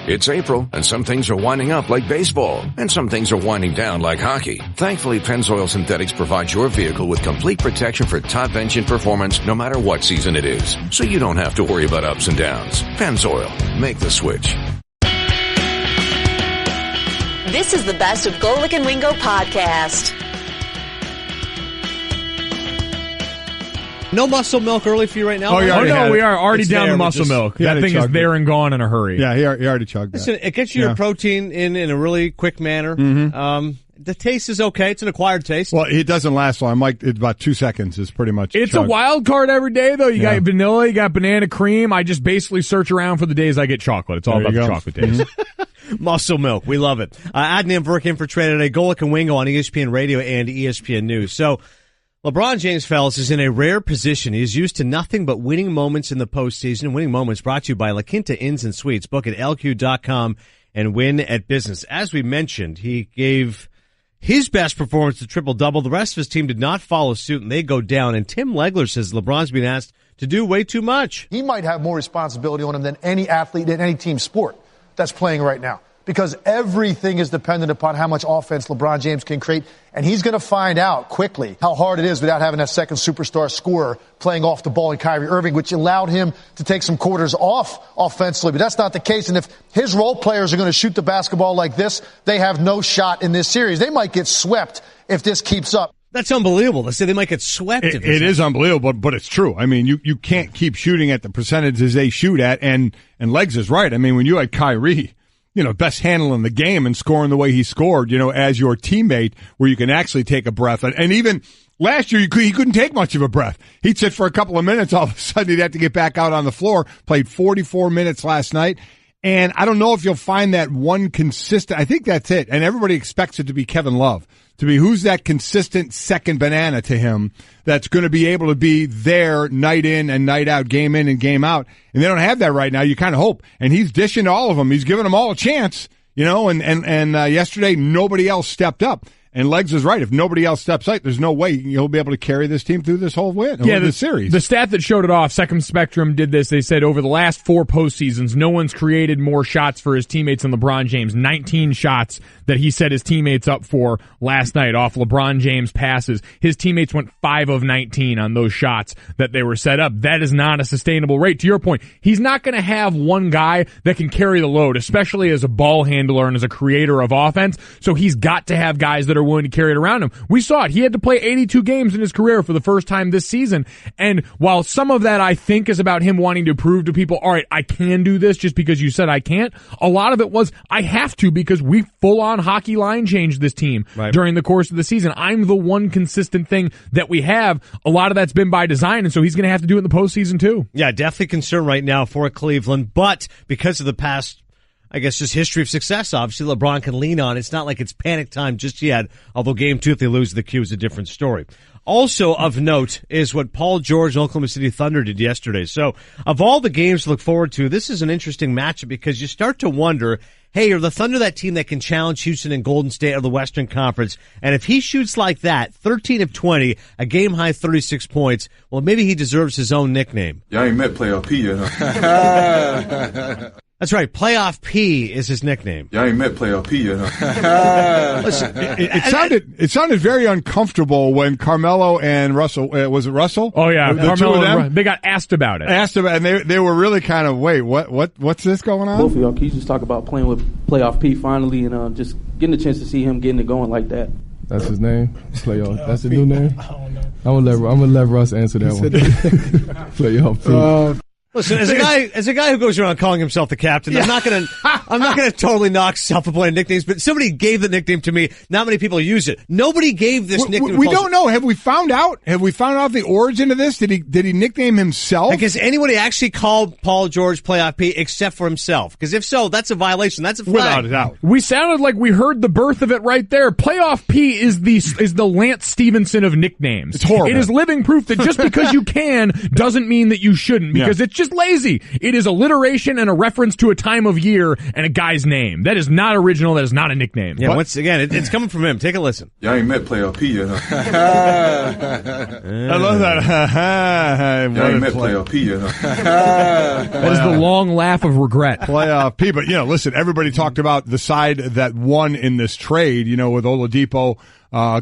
It's April, and some things are winding up like baseball, and some things are winding down like hockey. Thankfully, Pennzoil Synthetics provides your vehicle with complete protection for top engine performance no matter what season it is, so you don't have to worry about ups and downs. Pennzoil. Make the switch. This is the Best of Golic and Wingo podcast. No muscle milk early for you right now? We are already It's down there, to muscle milk. That thing is there and gone in a hurry. Yeah, he already chugged that. Listen, it gets you your protein in a really quick manner. Mm-hmm. The taste is okay. It's an acquired taste. Well, it doesn't last long. It's about 2 seconds is pretty much It's chugged. a wild card every day, though. You got vanilla, you got banana cream. I just basically search around for the days I get chocolate. It's all about the chocolate taste. Muscle milk. We love it. Adnan Virk in for Trey today. Golic and Wingo on ESPN Radio and ESPN News. So, LeBron James, fellas, is in a rare position. He is used to nothing but winning moments in the postseason. Winning moments brought to you by La Quinta Inns and Suites. Book at LQ.com and win at business. As we mentioned, he gave his best performance to triple-double. The rest of his team did not follow suit, and they go down. And Tim Legler says LeBron's being asked to do way too much. He might have more responsibility on him than any athlete in any team sport that's playing right now, because everything is dependent upon how much offense LeBron James can create, and he's going to find out quickly how hard it is without having that second superstar scorer playing off the ball in Kyrie Irving, which allowed him to take some quarters off offensively. But that's not the case, and if his role players are going to shoot the basketball like this, they have no shot in this series. They might get swept if this keeps up. That's unbelievable. They say they might get swept. It is unbelievable, but it's true. I mean, you can't keep shooting at the percentages they shoot at, and Legs is right. I mean, when you had Kyrie, best handle in the game and scoring the way he scored, as your teammate, where you can actually take a breath. And even last year, he couldn't take much of a breath. He'd sit for a couple of minutes. All of a sudden, he'd have to get back out on the floor. Played 44 minutes last night. And I don't know if you'll find that one consistent. I think that's it. And everybody expects it to be Kevin Love. To be who's that consistent second banana to him that's going to be able to be there night in and night out, game in and game out. And they don't have that right now. You kind of hope. And he's dishing to all of them. He's giving them all a chance, and yesterday nobody else stepped up. And Legs is right. If nobody else steps up, there's no way he'll be able to carry this team through this whole this series. The stat that showed it off, Second Spectrum did this. They said over the last 4 postseasons, no one's created more shots for his teammates than LeBron James. 19 shots that he set his teammates up for last night off LeBron James passes. His teammates went 5 of 19 on those shots that they were set up. That is not a sustainable rate. To your point, he's not going to have one guy that can carry the load, especially as a ball handler and as a creator of offense. So he's got to have guys that are willing to carry it around him. We saw it. He had to play 82 games in his career for the first time this season. And while some of that I think is about him wanting to prove to people, all right, I can do this just because you said I can't, a lot of it was I have to because we full-on hockey line changed this team during the course of the season. I'm the one consistent thing that we have. A lot of that's been by design, and so he's going to have to do it in the postseason too. Yeah, definitely concern right now for Cleveland, but because of the past, I guess, just history of success, obviously, LeBron can lean on. It's not like it's panic time just yet, although Game 2, if they lose the Q, is a different story. Also of note is what Paul George and Oklahoma City Thunder did yesterday. So, of all the games to look forward to, this is an interesting matchup because you start to wonder, hey, are the Thunder that team that can challenge Houston and Golden State of the Western Conference? And if he shoots like that, 13 of 20, a game-high 36 points, well, maybe he deserves his own nickname. Y'all ain't met Playoff P yet, huh? That's right. Playoff P is his nickname. Y'all ain't met Playoff P yet, huh? Listen, it sounded very uncomfortable when Carmelo and Russell, was it Russell? Oh yeah, Carmelo and them, they got asked about it. And they were really kind of, wait, what's this going on? Both of y'all, can you just talk about playing with Playoff P finally and just getting a chance to see him getting it going like that? That's his name? Playoff. That's the new name? I don't know. I'm gonna let Russ answer that one. Playoff P. Listen, as a guy who goes around calling himself the captain, I'm not gonna totally knock self-appointed nicknames, but somebody gave the nickname to me. Not many people use it. Nobody gave this nickname. We don't know. Have we found out? Have we found out the origin of this? Did he nickname himself? Like, has anybody actually called Paul George Playoff P except for himself? Because if so, that's a violation. That's a flag. Without a doubt. We sounded like we heard the birth of it right there. Playoff P is the Lance Stevenson of nicknames. It's horrible. It is living proof that just because you can doesn't mean that you shouldn't, because it's just lazy. It is alliteration and a reference to a time of year and a guy's name. That is not original. That is not a nickname. Yeah, once again, it's coming from him. Take a listen. Y'all ain't met Playoff P yet, huh? I love that. Y'all ain't met Playoff P yet, huh? That is the long laugh of regret. Playoff P, but listen, everybody talked about the side that won in this trade, with Oladipo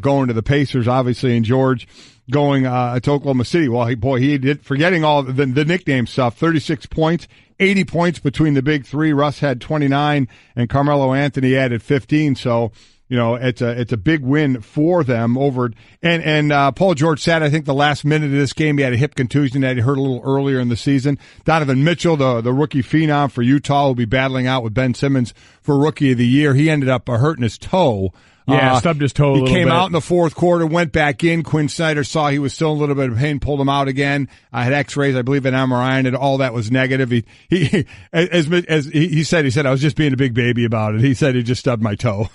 going to the Pacers, obviously, and George going to Oklahoma City. Well, he did, forgetting all the nickname stuff, 36 points, 80 points between the big three. Russ had 29, and Carmelo Anthony added 15, so it's a big win for them over, and Paul George said, I think the last minute of this game, he had a hip contusion that he hurt a little earlier in the season. Donovan Mitchell, the rookie phenom for Utah, will be battling out with Ben Simmons for Rookie of the Year. He ended up hurting his toe. Yeah, stubbed his toe a little bit. He came out in the fourth quarter, went back in. Quinn Snyder saw he was still in a little bit of pain, pulled him out again. I had x-rays, I believe, an MRI, and all that was negative. He said, I was just being a big baby about it. He said he just stubbed my toe.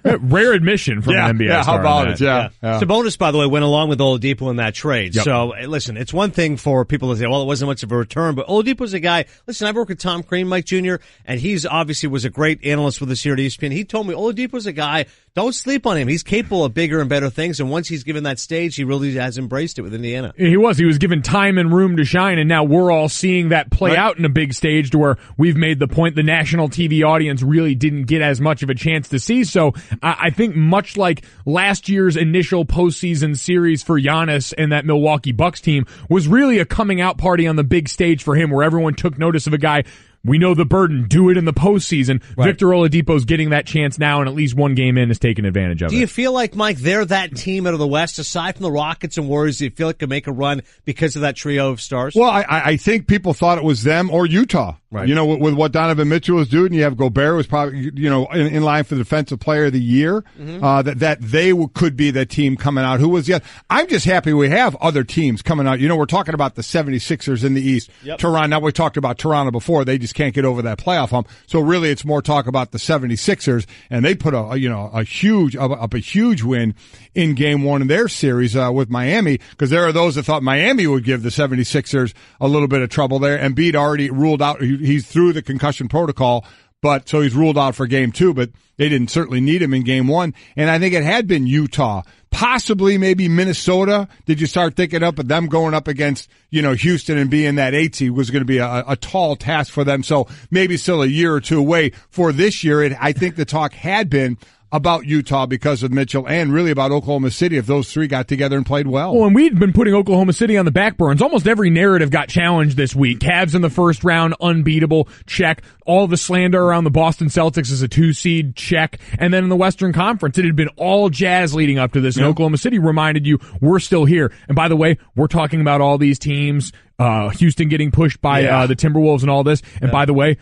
Rare admission from an NBA star. How about it? Yeah. Sabonis, by the way, went along with Oladipo in that trade. Yep. So, listen, it's one thing for people to say, well, it wasn't much of a return, but Oladipo's a guy, listen, I've worked with Tom Crean, Mike Jr., and he's obviously was a great analyst with us here at ESPN. He told me Oladipo's a guy, don't sleep on him. He's capable of bigger and better things, and once he's given that stage, he really has embraced it with Indiana. He was given time and room to shine, and now we're all seeing that play out in a big stage to where we've made the point the national TV audience really didn't get as much of a chance to see. So I think much like last year's initial postseason series for Giannis and that Milwaukee Bucks team was really a coming out party on the big stage for him, where everyone took notice of a guy. We know the burden. Do it in the postseason. Right. Victor Oladipo's getting that chance now, and at least one game in is taking advantage of it. Do you feel like, Mike, they're that team out of the West, aside from the Rockets and Warriors, do you feel like can make a run because of that trio of stars? Well, I think people thought it was them or Utah. Right. With what Donovan Mitchell was doing, you have Gobert was probably, in line for the Defensive Player of the Year, that they could be the team coming out. Who was the other? I'm just happy we have other teams coming out. We're talking about the 76ers in the East. Yep. Toronto. Now, we talked about Toronto before. They just can't get over that playoff hump. So really, it's more talk about the 76ers, and they put a huge win in Game 1 in their series with Miami, because there are those that thought Miami would give the 76ers a little bit of trouble there. Embiid already ruled out. He's through the concussion protocol, but so he's ruled out for Game 2, but they didn't certainly need him in Game 1. And I think it had been Utah, possibly maybe Minnesota. Did you start thinking up of them going up against, Houston and being that 8 seed was going to be a tall task for them. So maybe still a year or two away. For this year, I think the talk had been about Utah because of Mitchell, and really about Oklahoma City if those three got together and played well. Well, and we'd been putting Oklahoma City on the back burns. Almost every narrative got challenged this week. Cavs in the first round, unbeatable, check. All the slander around the Boston Celtics as a 2-seed, check. And then in the Western Conference, it had been all Jazz leading up to this, and Oklahoma City reminded you, we're still here. And by the way, we're talking about all these teams, Houston getting pushed by the Timberwolves and all this. And by the way,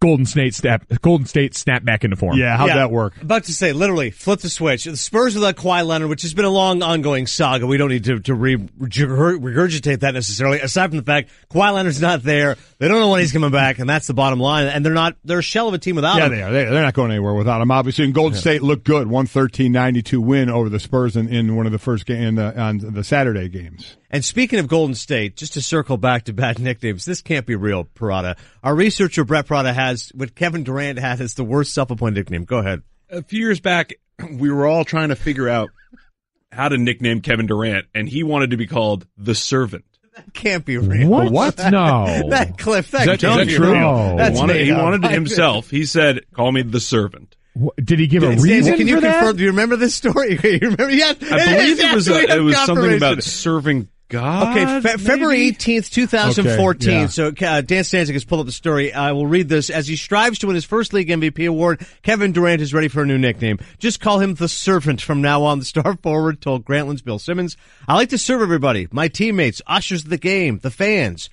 Golden State snapped back into form. Yeah, how'd that work? About to say, literally, flip the switch. The Spurs without Kawhi Leonard, which has been a long, ongoing saga. We don't need to regurgitate that necessarily. Aside from the fact Kawhi Leonard's not there, they don't know when he's coming back, and that's the bottom line. And they're a shell of a team without him. Yeah, they are. They're not going anywhere without him, obviously. And Golden State looked good, 113-92 win over the Spurs in one of the first game on the Saturday games. And speaking of Golden State, just to circle back to bad nicknames, this can't be real, Parada. Our researcher, Brett Parada, has what Kevin Durant had as the worst self-appointed nickname. Go ahead. A few years back, we were all trying to figure out how to nickname Kevin Durant, and he wanted to be called the Servant. That can't be real. What? No. That Cliff, is that true? No. He wanted it himself. He said, call me the Servant. Did he give a reason Can you for that? confirm? Do you remember this story? You remember? Yes. I believe it was something about serving God. Okay, February 18th, 2014. Okay, yeah. So Dan Stanzik has pulled up the story. I will read this. As he strives to win his first league MVP award, Kevin Durant is ready for a new nickname. Just call him the Servant from now on, the star forward told Grantland's Bill Simmons. I like to serve everybody, my teammates, ushers of the game, the fans.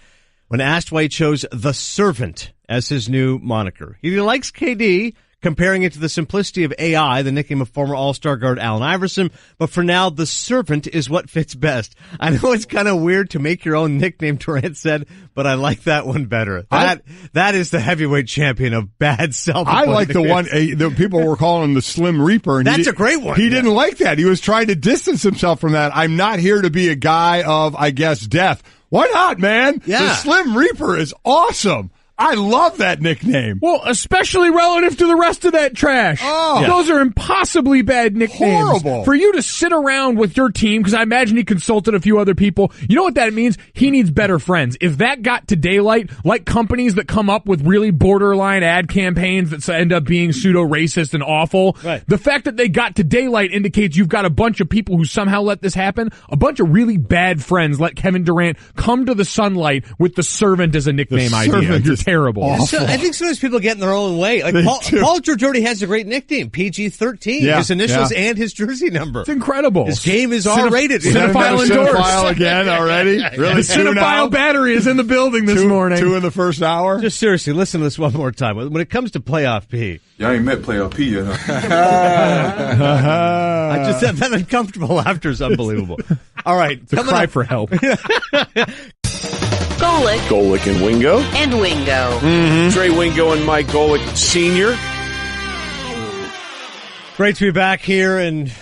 When asked why he chose the Servant as his new moniker, he likes KD, comparing it to the simplicity of AI, the nickname of former All-Star guard Allen Iverson. But for now, the servant is what fits best. I know it's kind of weird to make your own nickname, Durant said, but I like that one better. That is the heavyweight champion of bad self. I like the one the people were calling him the Slim Reaper. And that's a great one. He didn't like that. He was trying to distance himself from that. I'm not here to be a guy of, I guess, death. Why not, man? Yeah. The Slim Reaper is awesome. I love that nickname. Well, especially relative to the rest of that trash. Oh. Those are impossibly bad nicknames. Horrible. For you to sit around with your team, because I imagine he consulted a few other people, you know what that means? He needs better friends. If that got to daylight, like companies that come up with really borderline ad campaigns that end up being pseudo-racist and awful, right. The fact that they got to daylight indicates you've got a bunch of people who somehow let this happen. A bunch of really bad friends let Kevin Durant come to the sunlight with the servant as a nickname idea. You're terrible. So, I think sometimes people get in their own way. Like Paul George already has a great nickname, PG-13. Yeah, his initials and his jersey number. It's incredible. His game is R-rated. Cinephile endorsed. Cinephile again already? Really? The Cinephile battery is in the building this morning. 2 in the first hour? Just seriously, listen to this one more time. When it comes to playoff P, Y'all ain't met playoff P yet, huh? I just said that uncomfortable laughter is unbelievable. All right. It's a cry for help. Golic and Wingo. and Wingo. Trey Wingo and Mike Golic Sr. Great to be back here and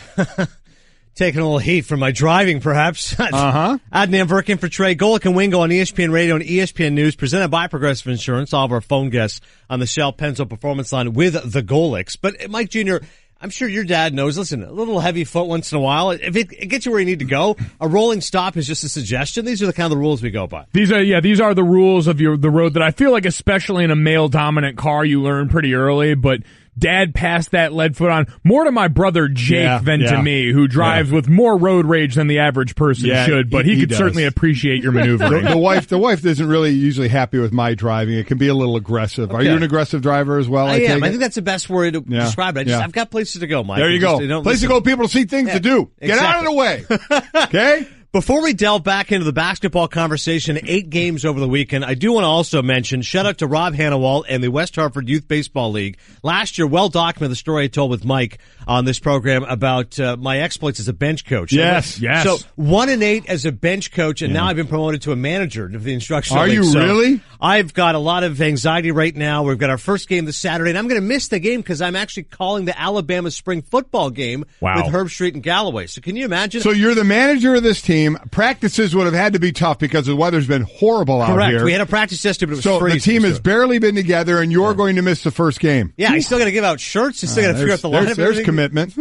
taking a little heat from my driving, perhaps. Uh-huh. Adnan Virk in for Trey. Golic and Wingo on ESPN Radio and ESPN News, presented by Progressive Insurance. All of our phone guests on the Shell Penzo Performance Line with the Golics. But, Mike Jr., I'm sure your dad knows, listen, a little heavy foot once in a while. If it gets you where you need to go, a rolling stop is just a suggestion. These are the kind of the rules we go by. These are the rules of the road that I feel like, especially in a male-dominant car, you learn pretty early, but Dad passed that lead foot on more to my brother Jake than to me, who drives with more road rage than the average person should, but he could certainly appreciate your maneuvering. The wife isn't really usually happy with my driving. It can be a little aggressive. Are you an aggressive driver as well? I am. I think that's the best word to describe it. I've got places to go, Mike. There you go. Places to go, people to see, things to do. Get out of the way. Okay? Before we delve back into the basketball conversation, 8 games over the weekend, I do want to also mention, shout out to Rob Hannawalt and the West Hartford Youth Baseball League. Last year, well documented, the story I told with Mike on this program about my exploits as a bench coach. Yes. So 1-8 as a bench coach, and now I've been promoted to a manager of the instructional league. Are you really? I've got a lot of anxiety right now. We've got our first game this Saturday, and I'm going to miss the game because I'm actually calling the Alabama spring football game with Herb Street and Galloway. So can you imagine? So you're the manager of this team. Practices would have had to be tough because the weather's been horrible out here. We had a practice yesterday, but it was so freezing. The team has barely been together, and you're going to miss the first game. Yeah, I still got to give out shirts. I still got to figure out the lineup. There's commitment.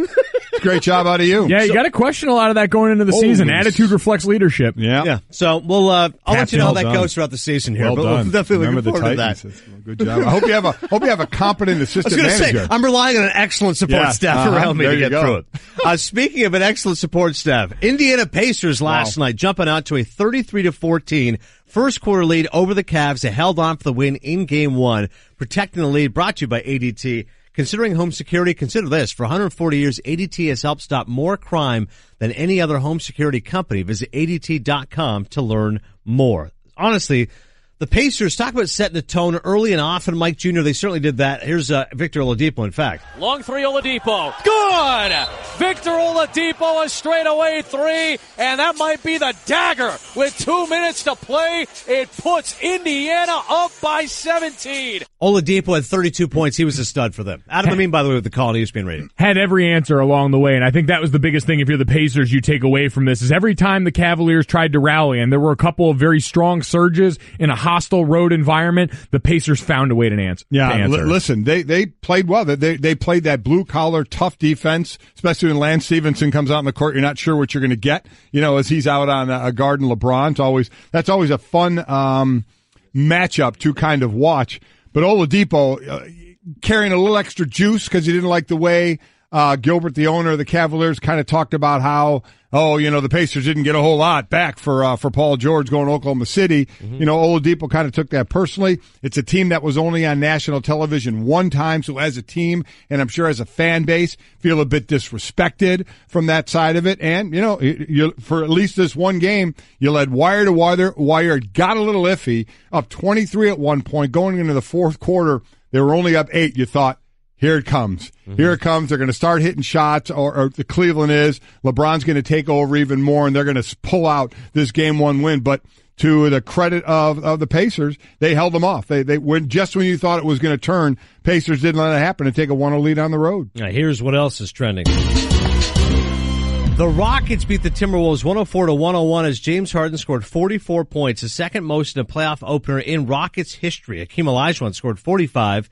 Great job out of you. Yeah, you got to question a lot of that going into the season. Attitude reflects leadership. Yeah. So we'll I'll let you know how that goes throughout the season here. Well but done. We'll definitely Remember looking forward to that. Good job. I hope you have a competent assistant manager. Say, I'm relying on an excellent support staff around me to get through it. Speaking of an excellent support staff, Indiana Pacers last night jumping out to a 33-14 first quarter lead over the Cavs. They held on for the win in game 1, protecting the lead. Brought to you by ADT. Considering home security, consider this. For 140 years, ADT has helped stop more crime than any other home security company. Visit ADT.com to learn more. Honestly, the Pacers, talk about setting the tone early and often. Mike Jr., they certainly did that. Here's Victor Oladipo, in fact. Long 3, Oladipo. Good! Victor Oladipo, a straightaway 3, and that might be the dagger. With 2 minutes to play, it puts Indiana up by 17. Oladipo had 32 points. He was a stud for them. Adam Amin, by the way, with the call on ESPN Radio. Had every answer along the way, and I think that was the biggest thing if you're the Pacers you take away from this, is every time the Cavaliers tried to rally, and there were a couple of very strong surges in a hostile road environment, the Pacers found a way to answer. Listen, they played well. They played that blue-collar, tough defense, especially when Lance Stevenson comes out on the court. You're not sure what you're going to get, as he's out on a guard and LeBron. That's always a fun matchup to kind of watch. But Oladipo carrying a little extra juice because he didn't like the way Gilbert, the owner of the Cavaliers, kind of talked about how, the Pacers didn't get a whole lot back for Paul George going to Oklahoma City. Mm-hmm. Oladipo kind of took that personally. It's a team that was only on national television one time, so as a team, and I'm sure as a fan base, feel a bit disrespected from that side of it. And, you for at least this one game, you led wire to wire, got a little iffy, up 23 at one point, going into the fourth quarter, they were only up 8. You thought, here it comes. Here it comes. They're going to start hitting shots, or the Cleveland is. LeBron's going to take over even more, and they're going to pull out this game 1 win. But to the credit of the Pacers, they held them off. They just when you thought it was going to turn, Pacers didn't let it happen and take a 1-0 lead on the road. Now, here's what else is trending. The Rockets beat the Timberwolves 104-101 as James Harden scored 44 points, the second most in a playoff opener in Rockets history. Akeem Olajuwon scored 45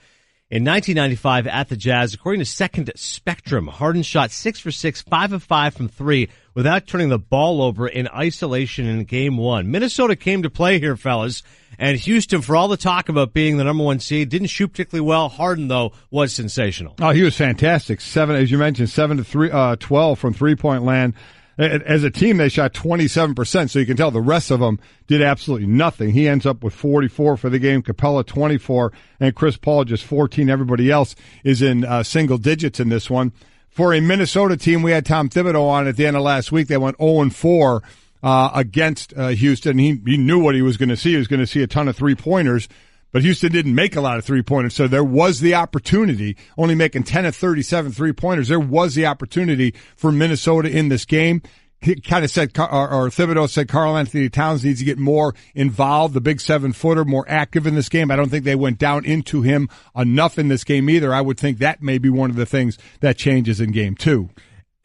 in 1995 at the Jazz. According to Second Spectrum, Harden shot 6 for 6, 5 of 5 from 3 without turning the ball over in isolation in Game 1. Minnesota came to play here, fellas, and Houston, for all the talk about being the number 1 seed, didn't shoot particularly well. Harden, though, was sensational. Oh, he was fantastic. 7, as you mentioned, 7 to 12 from three-point land. As a team, they shot 27%, so you can tell the rest of them did absolutely nothing. He ends up with 44 for the game, Capella 24, and Chris Paul just 14. Everybody else is in single digits in this one. For a Minnesota team, we had Tom Thibodeau on at the end of last week. They went 0-4 against Houston. He knew what he was going to see. He was going to see a ton of three-pointers. But Houston didn't make a lot of three-pointers, so there was the opportunity, only making 10 of 37 three-pointers. There was the opportunity for Minnesota in this game. He kind of said, or Thibodeau said, Karl Anthony Towns needs to get more involved, the big 7-footer, more active in this game. I don't think they went down into him enough in this game either. I would think that may be one of the things that changes in Game 2.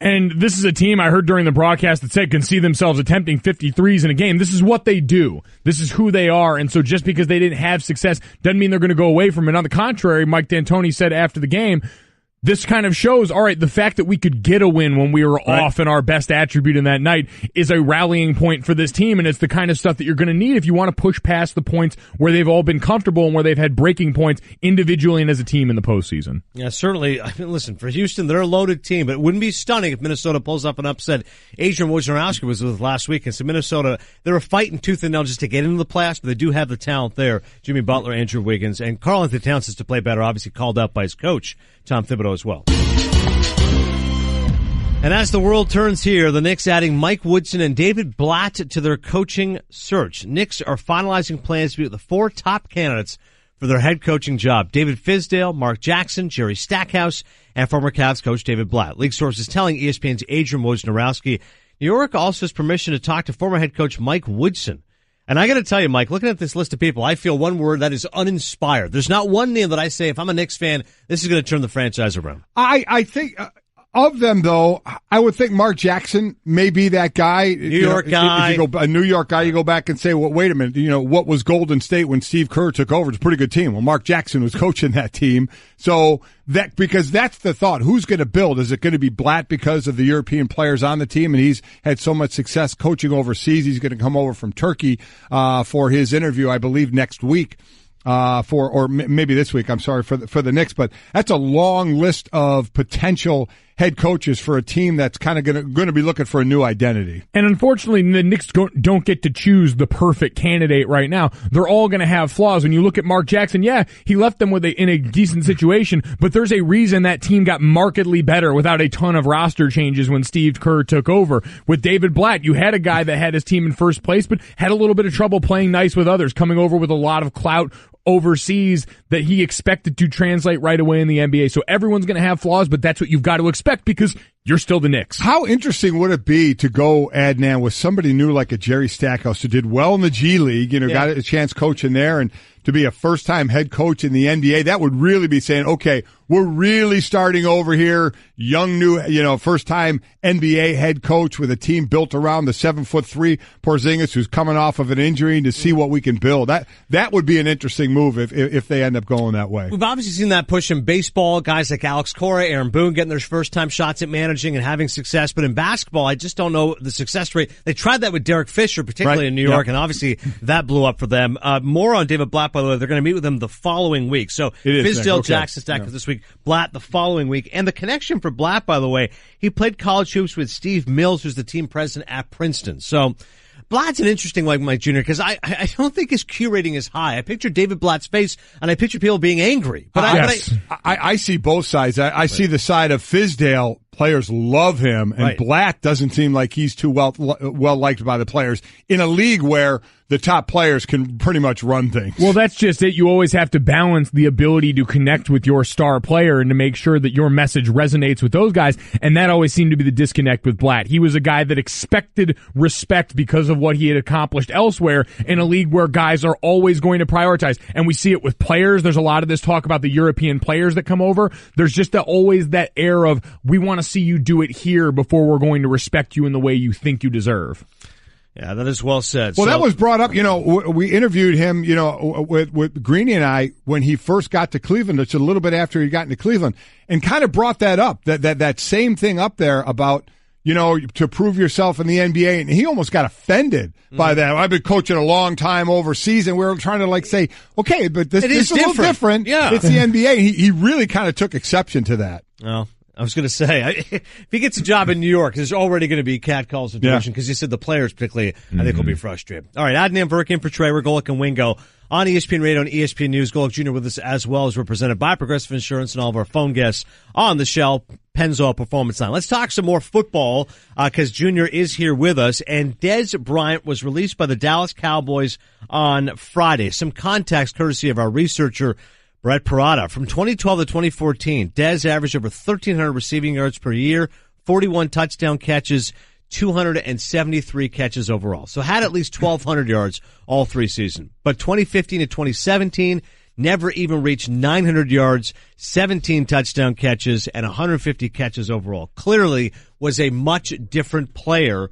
And this is a team I heard during the broadcast that said can see themselves attempting 53s in a game. This is what they do. This is who they are. And so just because they didn't have success doesn't mean they're going to go away from it. On the contrary, Mike D'Antoni said after the game, this kind of shows, all right, the fact that we could get a win when we were off in our best attribute in that night is a rallying point for this team, and it's the kind of stuff that you're going to need if you want to push past the points where they've all been comfortable and where they've had breaking points individually and as a team in the postseason. Yeah, certainly. I mean, listen, for Houston, they're a loaded team, but it wouldn't be stunning if Minnesota pulls up an upset. Adrian Wojnarowski was with last week, and so Minnesota, they're a fighting tooth and nail just to get into the playoffs, but they do have the talent there. Jimmy Butler, Andrew Wiggins, and Karl Anthony Towns has to play better, obviously called out by his coach, Tom Thibodeau, as well. And as the world turns here, the Knicks adding Mike Woodson and David Blatt to their coaching search. Knicks are finalizing plans to be the 4 top candidates for their head coaching job. David Fizdale, Mark Jackson, Jerry Stackhouse, and former Cavs coach David Blatt. League sources telling ESPN's Adrian Wojnarowski, New York also has permission to talk to former head coach Mike Woodson. And I got to tell you, Mike, looking at this list of people, I feel one word, that is uninspired. There's not one name that I say, if I'm a Knicks fan, this is going to turn the franchise around. I think of them, though, I would think Mark Jackson may be that guy. New York guy. If you go, a New York guy, you go back and say, well, wait a minute, what was Golden State when Steve Kerr took over? It's a pretty good team. Well, Mark Jackson was coaching that team. So because that's the thought. Who's going to build? Is it going to be Blatt because of the European players on the team? And he's had so much success coaching overseas. He's going to come over from Turkey, for his interview, I believe, next week. Or maybe this week, I'm sorry, for the Knicks, but that's a long list of potential head coaches for a team that's kind of going to be looking for a new identity. And unfortunately, the Knicks don't get to choose the perfect candidate right now. They're all going to have flaws. When you look at Mark Jackson, yeah, he left them in a decent situation, but there's a reason that team got markedly better without a ton of roster changes when Steve Kerr took over. With David Blatt, you had a guy that had his team in first place, but had a little bit of trouble playing nice with others, coming over with a lot of clout overseas that he expected to translate right away in the NBA. So everyone's going to have flaws, but that's what you've got to expect because you're still the Knicks. How interesting would it be to go, Adnan, with somebody new like a Jerry Stackhouse who did well in the G League, got a chance coaching there, and to be a first-time head coach in the NBA? That would really be saying, okay, we're really starting over here, young, new, first-time NBA head coach with a team built around the 7'3" Porzingis who's coming off of an injury, and to see what we can build. That would be an interesting move if they end up going that way. We've obviously seen that push in baseball, guys like Alex Cora, Aaron Boone getting their first-time shots at managing and having success. But in basketball, I just don't know the success rate. They tried that with Derek Fisher, particularly in New York, and obviously that blew up for them. More on David Blatt, by the way. They're going to meet with him the following week. So Fizdale, Jackson, Stackhouse this week, Blatt the following week. And the connection for Blatt, by the way, he played college hoops with Steve Mills, who's the team president at Princeton. So Blatt's an interesting one, Mike Jr., because I don't think his Q rating is high. I picture David Blatt's face, and I picture people being angry. But I see both sides. I see the side of Fizdale Players love him, and Right. Blatt doesn't seem like he's too well liked by the players in a league where the top players can pretty much run things. Well, that's just it. You always have to balance the ability to connect with your star player and to make sure that your message resonates with those guys, and that always seemed to be the disconnect with Blatt. He was a guy that expected respect because of what he had accomplished elsewhere in a league where guys are always going to prioritize, and we see it with players. There's a lot of this talk about the European players that come over. There's just always that air of, we want to see you do it here before we're going to respect you in the way you think you deserve. Yeah, that is well said. Well, that was brought up, we interviewed him, with Greeny and I when he first got to Cleveland. It's a little bit after he got into Cleveland, and kind of brought that up, that same thing up there about, to prove yourself in the NBA. And he almost got offended by that. I've been coaching a long time overseas, and we were trying to say, okay, but this is a little different. Yeah. It's the NBA. He really kind of took exception to that. Well, I was going to say, if he gets a job in New York, there's already going to be catcall situation because you said the players particularly, I think, will be frustrated. All right, Adnan Virk in for Trey. We're Golic and Wingo on ESPN Radio and ESPN News. Golic Jr. with us as well, as we're presented by Progressive Insurance and all of our phone guests on the Shell Pennzoil Performance Line. Let's talk some more football because Jr. is here with us, and Dez Bryant was released by the Dallas Cowboys on Friday. Some context courtesy of our researcher, Brett Parada. From 2012 to 2014, Dez averaged over 1,300 receiving yards per year, 41 touchdown catches, 273 catches overall. So had at least 1,200 yards all three seasons. But 2015 to 2017, never even reached 900 yards, 17 touchdown catches, and 150 catches overall. Clearly was a much different player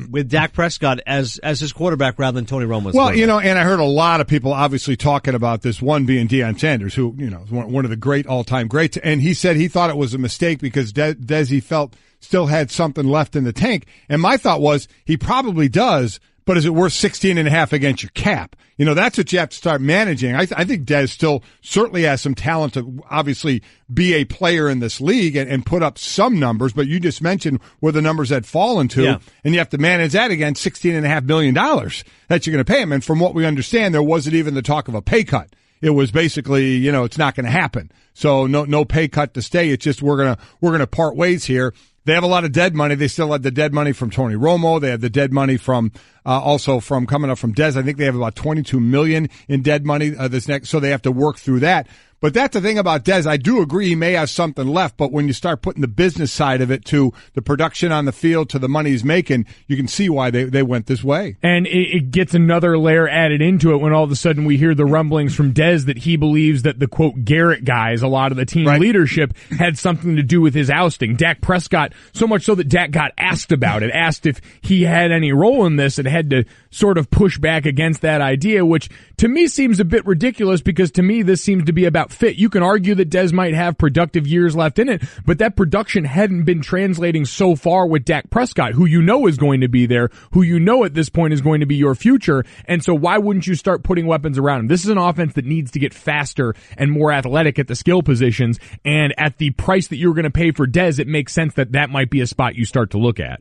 with Dak Prescott as his quarterback rather than Tony Romo. Well, and I heard a lot of people obviously talking about this, one being Deion Sanders, who, is one of the great all-time greats. And he said he thought it was a mistake because Dez, he felt, still had something left in the tank. And my thought was he probably does, but is it worth 16.5 against your cap? That's what you have to start managing. I think Dez still certainly has some talent to obviously be a player in this league and put up some numbers, but you just mentioned where the numbers had fallen to, and you have to manage that against $16.5 million that you're going to pay him. And from what we understand, there wasn't even the talk of a pay cut. It was basically, it's not going to happen. So no pay cut to stay. It's just we're going to part ways here. They have a lot of dead money. They still have the dead money from Tony Romo. They have the dead money from also from coming up from Dez. I think they have about $22 million in dead money this next, so they have to work through that. But that's the thing about Dez. I do agree he may have something left, but when you start putting the business side of it to the production on the field to the money he's making, you can see why they went this way. And it gets another layer added into it when all of a sudden we hear the rumblings from Dez that he believes that the, quote, Garrett guys, a lot of the team leadership, had something to do with his ousting. Dak Prescott, so much so that Dak got asked about it, asked if he had any role in this, and had to sort of push back against that idea, which to me seems a bit ridiculous because to me this seems to be about fit. You can argue that Dez might have productive years left in it, but that production hadn't been translating so far with Dak Prescott, who is going to be there, who at this point is going to be your future. And so why wouldn't you start putting weapons around him? This is an offense that needs to get faster and more athletic at the skill positions, and at the price that you're going to pay for Dez, it makes sense that might be a spot you start to look at.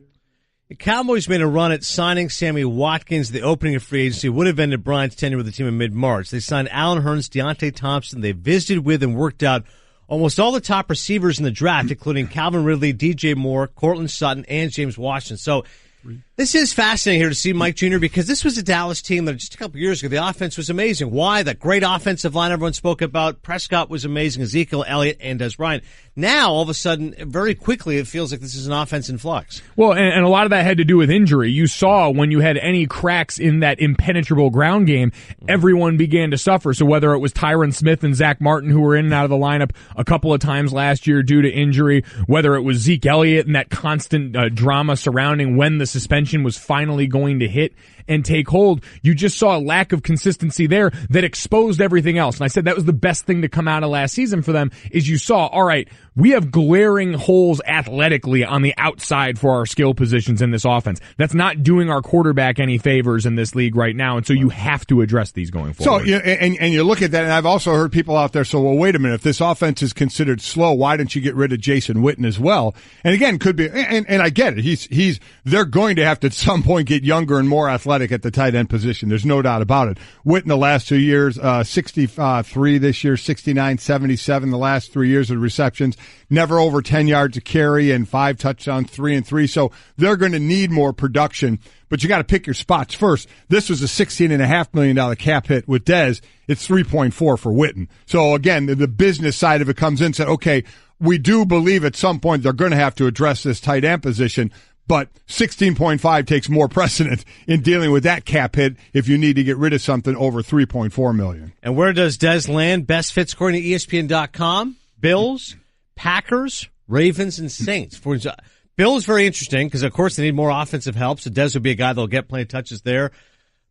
The Cowboys made a run at signing Sammy Watkins. The opening of free agency would have ended Bryant's tenure with the team in mid-March. They signed Allen Hurns, Deontay Thompson. They visited with and worked out almost all the top receivers in the draft, including Calvin Ridley, DJ Moore, Cortland Sutton, and James Washington. So this is fascinating here to see Mike Jr. because this was a Dallas team that just a couple years ago, the offense was amazing. Why? That great offensive line everyone spoke about. Prescott was amazing, Ezekiel Elliott, and Dez Bryant. Now, all of a sudden, very quickly, it feels like this is an offense in flux. Well, and a lot of that had to do with injury. You saw when you had any cracks in that impenetrable ground game, everyone began to suffer. So whether it was Tyron Smith and Zach Martin, who were in and out of the lineup a couple of times last year due to injury, whether it was Zeke Elliott and that constant drama surrounding when the suspension was finally going to hit and take hold, you just saw a lack of consistency there that exposed everything else. And I said that was the best thing to come out of last season for them, is you saw, all right, we have glaring holes athletically on the outside for our skill positions in this offense. That's not doing our quarterback any favors in this league right now, and so you have to address these going forward. So, and you look at that, and I've also heard people out there, so, well, wait a minute, if this offense is considered slow, why don't you get rid of Jason Witten as well? And again, could be, and I get it, they're going to have to at some point get younger and more athletic at the tight end position. There's no doubt about it. Witt in the last 2 years, 63 this year, 69, 77 the last 3 years of receptions. Never over 10 yards a carry and 5 touchdowns, 3 and 3. So they're going to need more production, but you got to pick your spots first. This was a $16.5 million cap hit with Dez. It's 3.4 for Witten. So again, the business side of it comes in and said, okay, we do believe at some point they're going to have to address this tight end position, but 16.5 takes more precedent in dealing with that cap hit if you need to get rid of something over 3.4 million. And where does Dez land? Best fit according to ESPN.com. Bills, Packers, Ravens, and Saints. Bills very interesting because, of course, they need more offensive help, so Dez would be a guy that'll get plenty of touches there.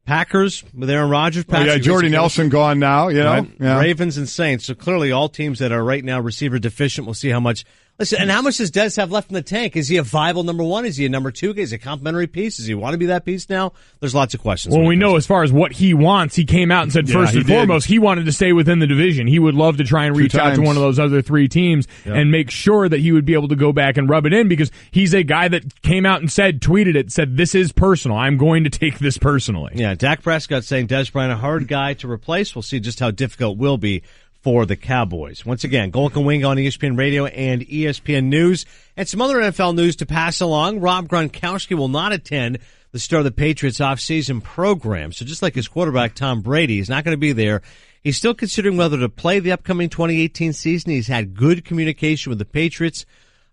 Packers with Aaron Rodgers. Jordy Nelson gone now, you know. Right? Yeah. Ravens and Saints. So clearly all teams that are right now receiver deficient. We'll see how much. Listen, and how much does Dez have left in the tank? Is he a viable number one? Is he a number two? Is he a complimentary piece? Does he want to be that piece now? There's lots of questions. Well, we know as far as what he wants, he came out and said first and foremost, he wanted to stay within the division. He would love to try and reach out to one of those other 3 teams and make sure that he would be able to go back and rub it in because he's a guy that came out and tweeted it, said, this is personal. I'm going to take this personally. Yeah, Dak Prescott saying Dez Bryant a hard guy to replace. We'll see just how difficult it will be for the Cowboys. Once again, Golic and Wingo on ESPN Radio and ESPN News. And some other NFL news to pass along. Rob Gronkowski will not attend the start of the Patriots off-season program. So just like his quarterback, Tom Brady, he's not going to be there. He's still considering whether to play the upcoming 2018 season. He's had good communication with the Patriots.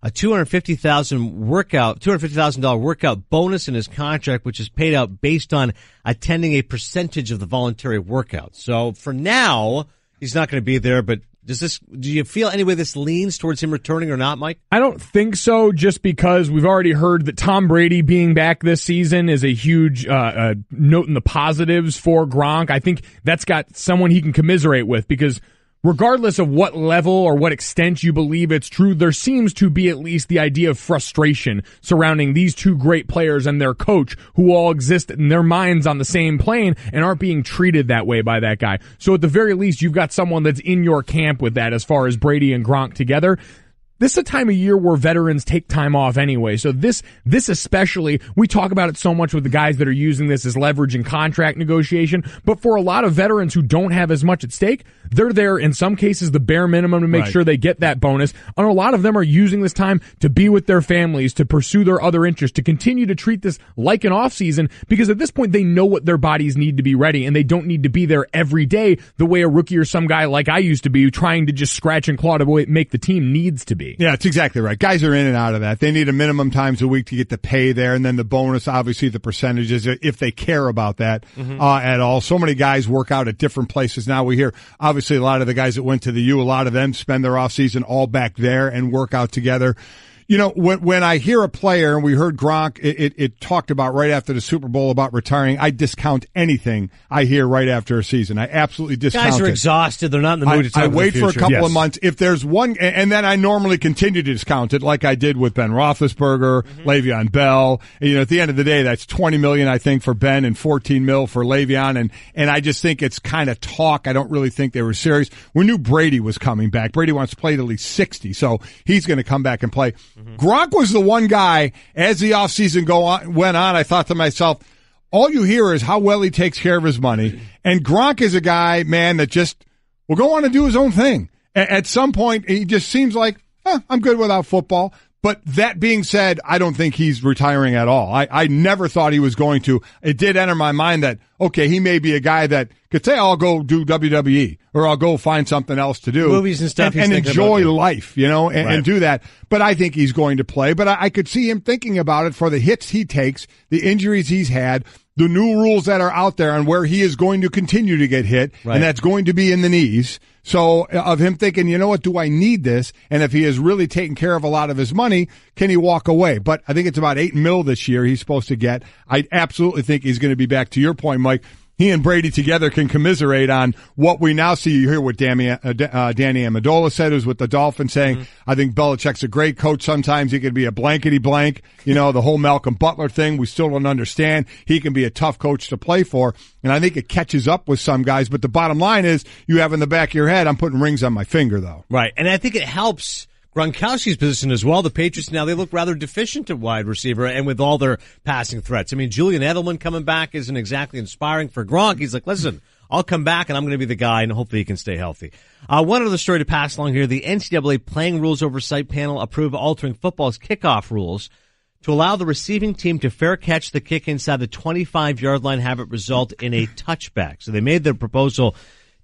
A $250,000 workout bonus in his contract, which is paid out based on attending a percentage of the voluntary workout. So for now, he's not going to be there, but do you feel any way this leans towards him returning or not, Mike? I don't think so, just because we've already heard that Tom Brady being back this season is a huge note in the positives for Gronk. I think that's got someone he can commiserate with because regardless of what level or what extent you believe it's true, there seems to be at least the idea of frustration surrounding these 2 great players and their coach who all exist in their minds on the same plane and aren't being treated that way by that guy. So at the very least, you've got someone that's in your camp with that as far as Brady and Gronk together. This is a time of year where veterans take time off anyway. So this especially, we talk about it so much with the guys that are using this as leverage in contract negotiation. But for a lot of veterans who don't have as much at stake, they're there in some cases the bare minimum to make sure they get that bonus. And a lot of them are using this time to be with their families, to pursue their other interests, to continue to treat this like an off season because at this point they know what their bodies need to be ready and they don't need to be there every day the way a rookie or some guy like I used to be trying to just scratch and claw to make the team needs to be. Yeah, it's exactly right. Guys are in and out of that. They need a minimum times a week to get the pay there, and then the bonus, obviously the percentages, if they care about that at all. So many guys work out at different places. Now we hear, obviously, a lot of the guys that went to the U, a lot of them spend their off season all back there and work out together. You know, when I hear a player, and we heard Gronk, it talked about right after the Super Bowl about retiring, I discount anything I hear right after a season. I absolutely discount it. Guys are exhausted. They're not in the mood to talk I about wait the for a future. couple of months. If there's one, and then I normally continue to discount it like I did with Ben Roethlisberger, Le'Veon Bell. You know, at the end of the day, that's $20 million, I think, for Ben and $14 million for Le'Veon. And I just think it's kind of talk. I don't really think they were serious. We knew Brady was coming back. Brady wants to play till he's 60, so he's going to come back and play. Gronk was the one guy, as the offseason went on, I thought to myself, all you hear is how well he takes care of his money. And Gronk is a guy, man, that just will go on and do his own thing. At some point, he just seems like, I'm good without football. But that being said, I don't think he's retiring at all. I never thought he was going to. It did enter my mind that, okay, he may be a guy that could say, I'll go do WWE or I'll go find something else to do. Movies and stuff. And enjoy life, you know, and do that. But I think he's going to play. But I could see him thinking about it for the hits he takes, the injuries he's had, the new rules that are out there and where he is going to continue to get hit, and that's going to be in the knees. So of him thinking, you know what, do I need this? And if he has really taken care of a lot of his money, can he walk away? But I think it's about $8 million this year he's supposed to get. I absolutely think he's going to be back. To your point, Mike, he and Brady together can commiserate on what we now see. You hear what Danny Amendola said, who's with the Dolphins, saying, I think Belichick's a great coach. Sometimes he can be a blankety blank. You know, the whole Malcolm Butler thing, we still don't understand. He can be a tough coach to play for. And I think it catches up with some guys. But the bottom line is you have in the back of your head, I'm putting rings on my finger, though. Right. And I think it helps Gronkowski's position as well. The Patriots now, they look rather deficient at wide receiver and with all their passing threats. I mean, Julian Edelman coming back isn't exactly inspiring for Gronk. He's like, listen, I'll come back and I'm going to be the guy, and hopefully he can stay healthy. One other story to pass along here. The NCAA Playing Rules Oversight Panel approved altering football's kickoff rules to allow the receiving team to fair catch the kick inside the 25-yard line, have it result in a touchback. So they made their proposal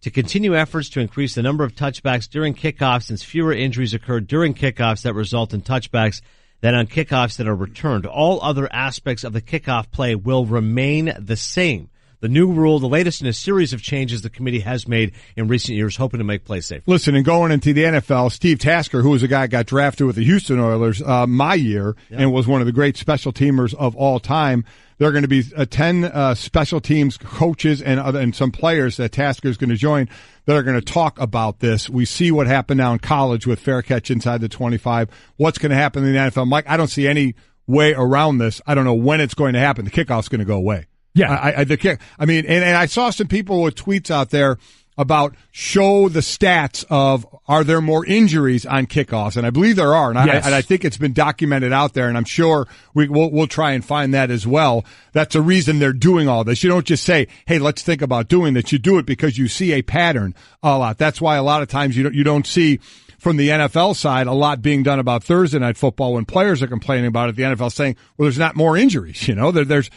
to continue efforts to increase the number of touchbacks during kickoffs, since fewer injuries occur during kickoffs that result in touchbacks than on kickoffs that are returned. All other aspects of the kickoff play will remain the same. The new rule, the latest in a series of changes the committee has made in recent years, hoping to make play safe. Listen, and going into the NFL, Steve Tasker, who was a guy who got drafted with the Houston Oilers my year and was one of the great special teamers of all time, there are going to be 10 special teams coaches and some players that Tasker is going to join that are going to talk about this. We see what happened now in college with fair catch inside the 25. What's going to happen in the NFL? Mike, I don't see any way around this. I don't know when it's going to happen. The kickoff's going to go away. Yeah. And I saw some people with tweets out there about show the stats of, are there more injuries on kickoffs? And I believe there are. And I think it's been documented out there, and I'm sure we'll try and find that as well. That's the reason they're doing all this. You don't just say, hey, let's think about doing this. You do it because you see a pattern a lot. That's why a lot of times you don't see from the NFL side a lot being done about Thursday night football when players are complaining about it. The NFL saying, well, there's not more injuries. You know, there's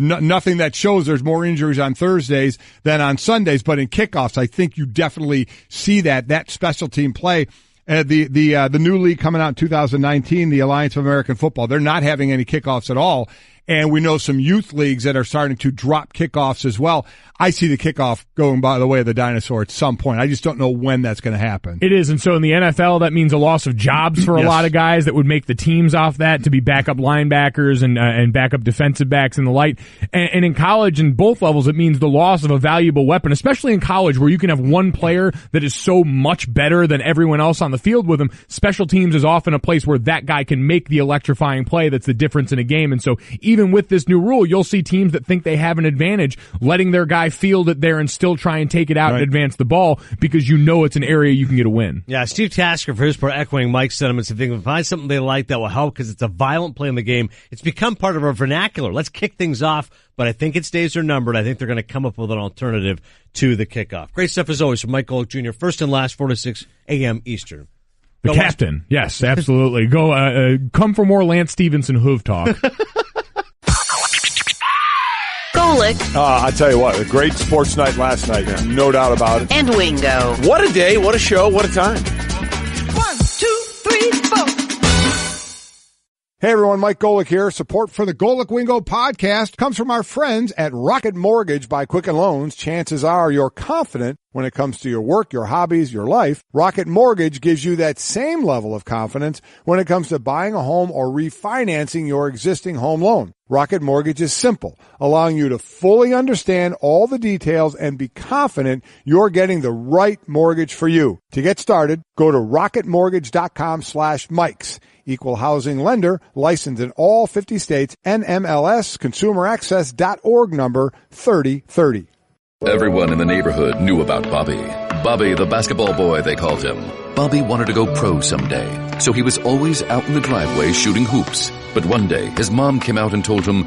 nothing that shows there's more injuries on Thursdays than on Sundays. But in kickoffs, I think you definitely see that special team play. The new league coming out in 2019, the Alliance of American Football, they're not having any kickoffs at all. And we know some youth leagues that are starting to drop kickoffs as well. I see the kickoff going by the way of the dinosaur at some point. I just don't know when that's going to happen. It is, and so in the NFL, that means a loss of jobs for a lot of guys that would make the teams off that to be backup linebackers and backup defensive backs and the like. And in college, in both levels, it means the loss of a valuable weapon, especially in college where you can have one player that is so much better than everyone else on the field with him. Special teams is often a place where that guy can make the electrifying play that's the difference in a game. And so even with this new rule, you'll see teams that think they have an advantage letting their guy field it there and still try and take it out and advance the ball because you know it's an area you can get a win. Yeah, Steve Tasker, for his part, echoing Mike's sentiments, if they can find something they like that will help because it's a violent play in the game. It's become part of our vernacular. Let's kick things off, but I think its days are numbered. I think they're going to come up with an alternative to the kickoff. Great stuff as always from Mike Golic Jr., first and last, 4 to 6 a.m. Eastern. The captain. Yes, absolutely. Go, come for more Lance Stevenson hoof talk. Golic. I tell you what, a great sports night last night, no doubt about it. And Wingo. What a day, what a show, what a time. 1, 2, 3, 4. Hey everyone, Mike Golic here. Support for the Golic Wingo podcast comes from our friends at Rocket Mortgage by Quicken Loans. Chances are you're confident when it comes to your work, your hobbies, your life. Rocket Mortgage gives you that same level of confidence when it comes to buying a home or refinancing your existing home loan. Rocket Mortgage is simple, allowing you to fully understand all the details and be confident you're getting the right mortgage for you. To get started, go to rocketmortgage.com/Mikes. Equal housing lender, licensed in all 50 states, NMLS, consumeraccess.org number 3030. Everyone in the neighborhood knew about Bobby. Bobby, the basketball boy, they called him. Bobby wanted to go pro someday, so he was always out in the driveway shooting hoops. But one day, his mom came out and told him,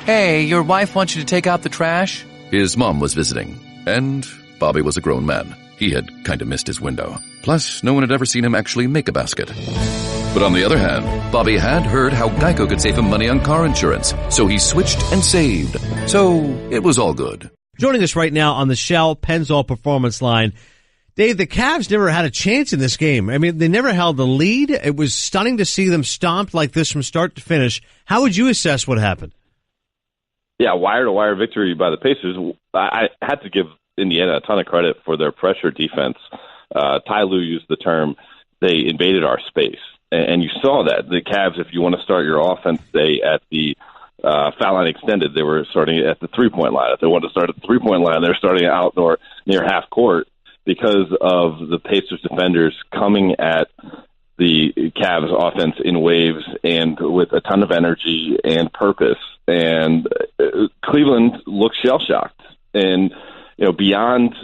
"Hey, your wife wants you to take out the trash?" His mom was visiting, and Bobby was a grown man. He had kind of missed his window. Plus, no one had ever seen him actually make a basket. But on the other hand, Bobby had heard how Geico could save him money on car insurance, so he switched and saved. So it was all good. Joining us right now on the Shell Pennzoil Performance Line, Dave, the Cavs never had a chance in this game. I mean, they never held the lead. It was stunning to see them stomped like this from start to finish. How would you assess what happened? Yeah, wire-to-wire victory by the Pacers. I had to give Indiana a ton of credit for their pressure defense. Ty Lue used the term, they invaded our space. And you saw that. The Cavs, if you want to start your offense, say, at the foul line extended, they were starting at the three-point line. If they wanted to start at the three-point line, they're starting out near half court because of the Pacers defenders coming at the Cavs offense in waves and with a ton of energy and purpose. And Cleveland looked shell-shocked. And, beyond,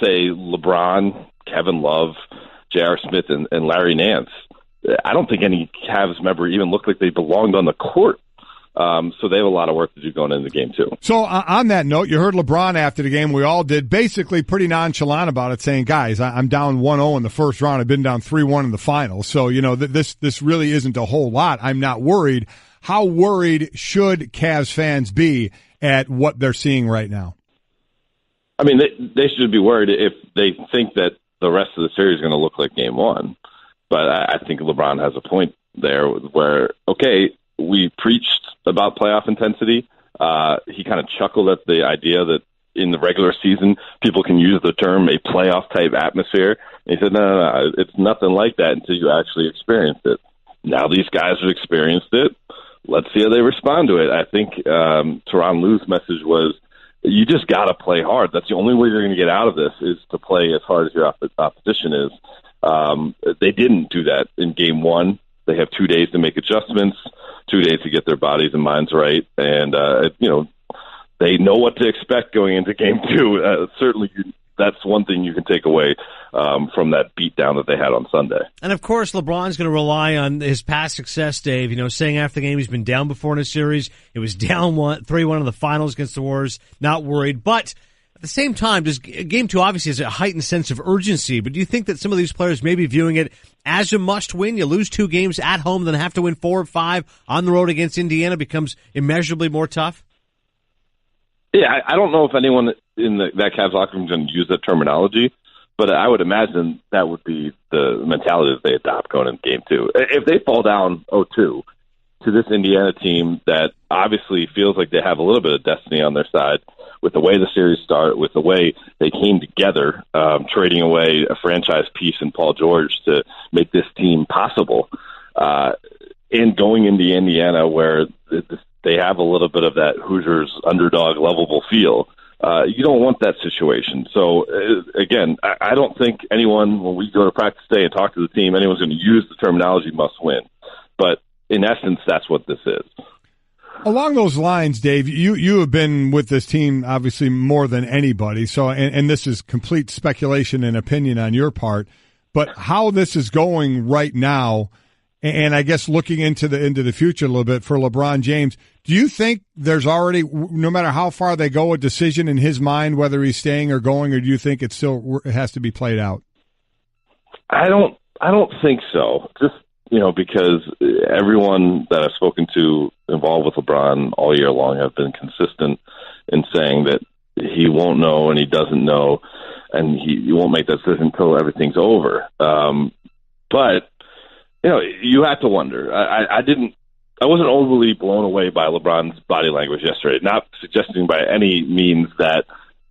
say, LeBron, Kevin Love, J.R. Smith and Larry Nance. I don't think any Cavs member even looked like they belonged on the court. So they have a lot of work to do going into the game, too. So on that note, you heard LeBron after the game, we all did, basically pretty nonchalant about it, saying, guys, I'm down 1-0 in the first round. I've been down 3-1 in the finals. So, this really isn't a whole lot. I'm not worried. How worried should Cavs fans be at what they're seeing right now? I mean, they should be worried if they think that the rest of the series is going to look like game one. But I think LeBron has a point there where, okay, we preached about playoff intensity. He kind of chuckled at the idea that in the regular season, people can use the term a playoff-type atmosphere. And he said, no, it's nothing like that until you actually experience it. Now these guys have experienced it. Let's see how they respond to it. I think Tyronn Lue's message was, you just got to play hard. That's the only way you're going to get out of this is to play as hard as your opposition is. They didn't do that in game one. They have 2 days to make adjustments, 2 days to get their bodies and minds right. And, they know what to expect going into game two. Certainly that's one thing you can take away from that beatdown that they had on Sunday. And, of course, LeBron's going to rely on his past success, Dave. Saying after the game he's been down before in a series. It was down 3-1 in the finals against the Warriors. Not worried. But at the same time, game two obviously has a heightened sense of urgency. But do you think that some of these players may be viewing it as a must-win? You lose 2 games at home, then have to win 4 or 5 on the road against Indiana becomes immeasurably more tough? Yeah, I don't know if anyone in that Cavs locker room is going to use that terminology, but I would imagine that would be the mentality that they adopt going into game two. If they fall down 0-2 to this Indiana team that obviously feels like they have a little bit of destiny on their side, with the way the series started, with the way they came together, trading away a franchise piece in Paul George to make this team possible, and going into Indiana where they have a little bit of that Hoosiers underdog lovable feel. You don't want that situation. So, again, I don't think anyone, when we go to practice today and talk to the team, anyone's going to use the terminology must win. But in essence, that's what this is. Along those lines, Dave, you have been with this team obviously more than anybody. So, and this is complete speculation and opinion on your part, but how this is going right now, and I guess looking into the future a little bit for LeBron James, do you think there's already, no matter how far they go, a decision in his mind whether he's staying or going, or do you think it has to be played out? I don't think so. Just because everyone that I've spoken to involved with LeBron all year long have been consistent in saying that he won't know and he doesn't know, and he won't make that decision until everything's over. But you have to wonder. I wasn't overly blown away by LeBron's body language yesterday. Not suggesting by any means that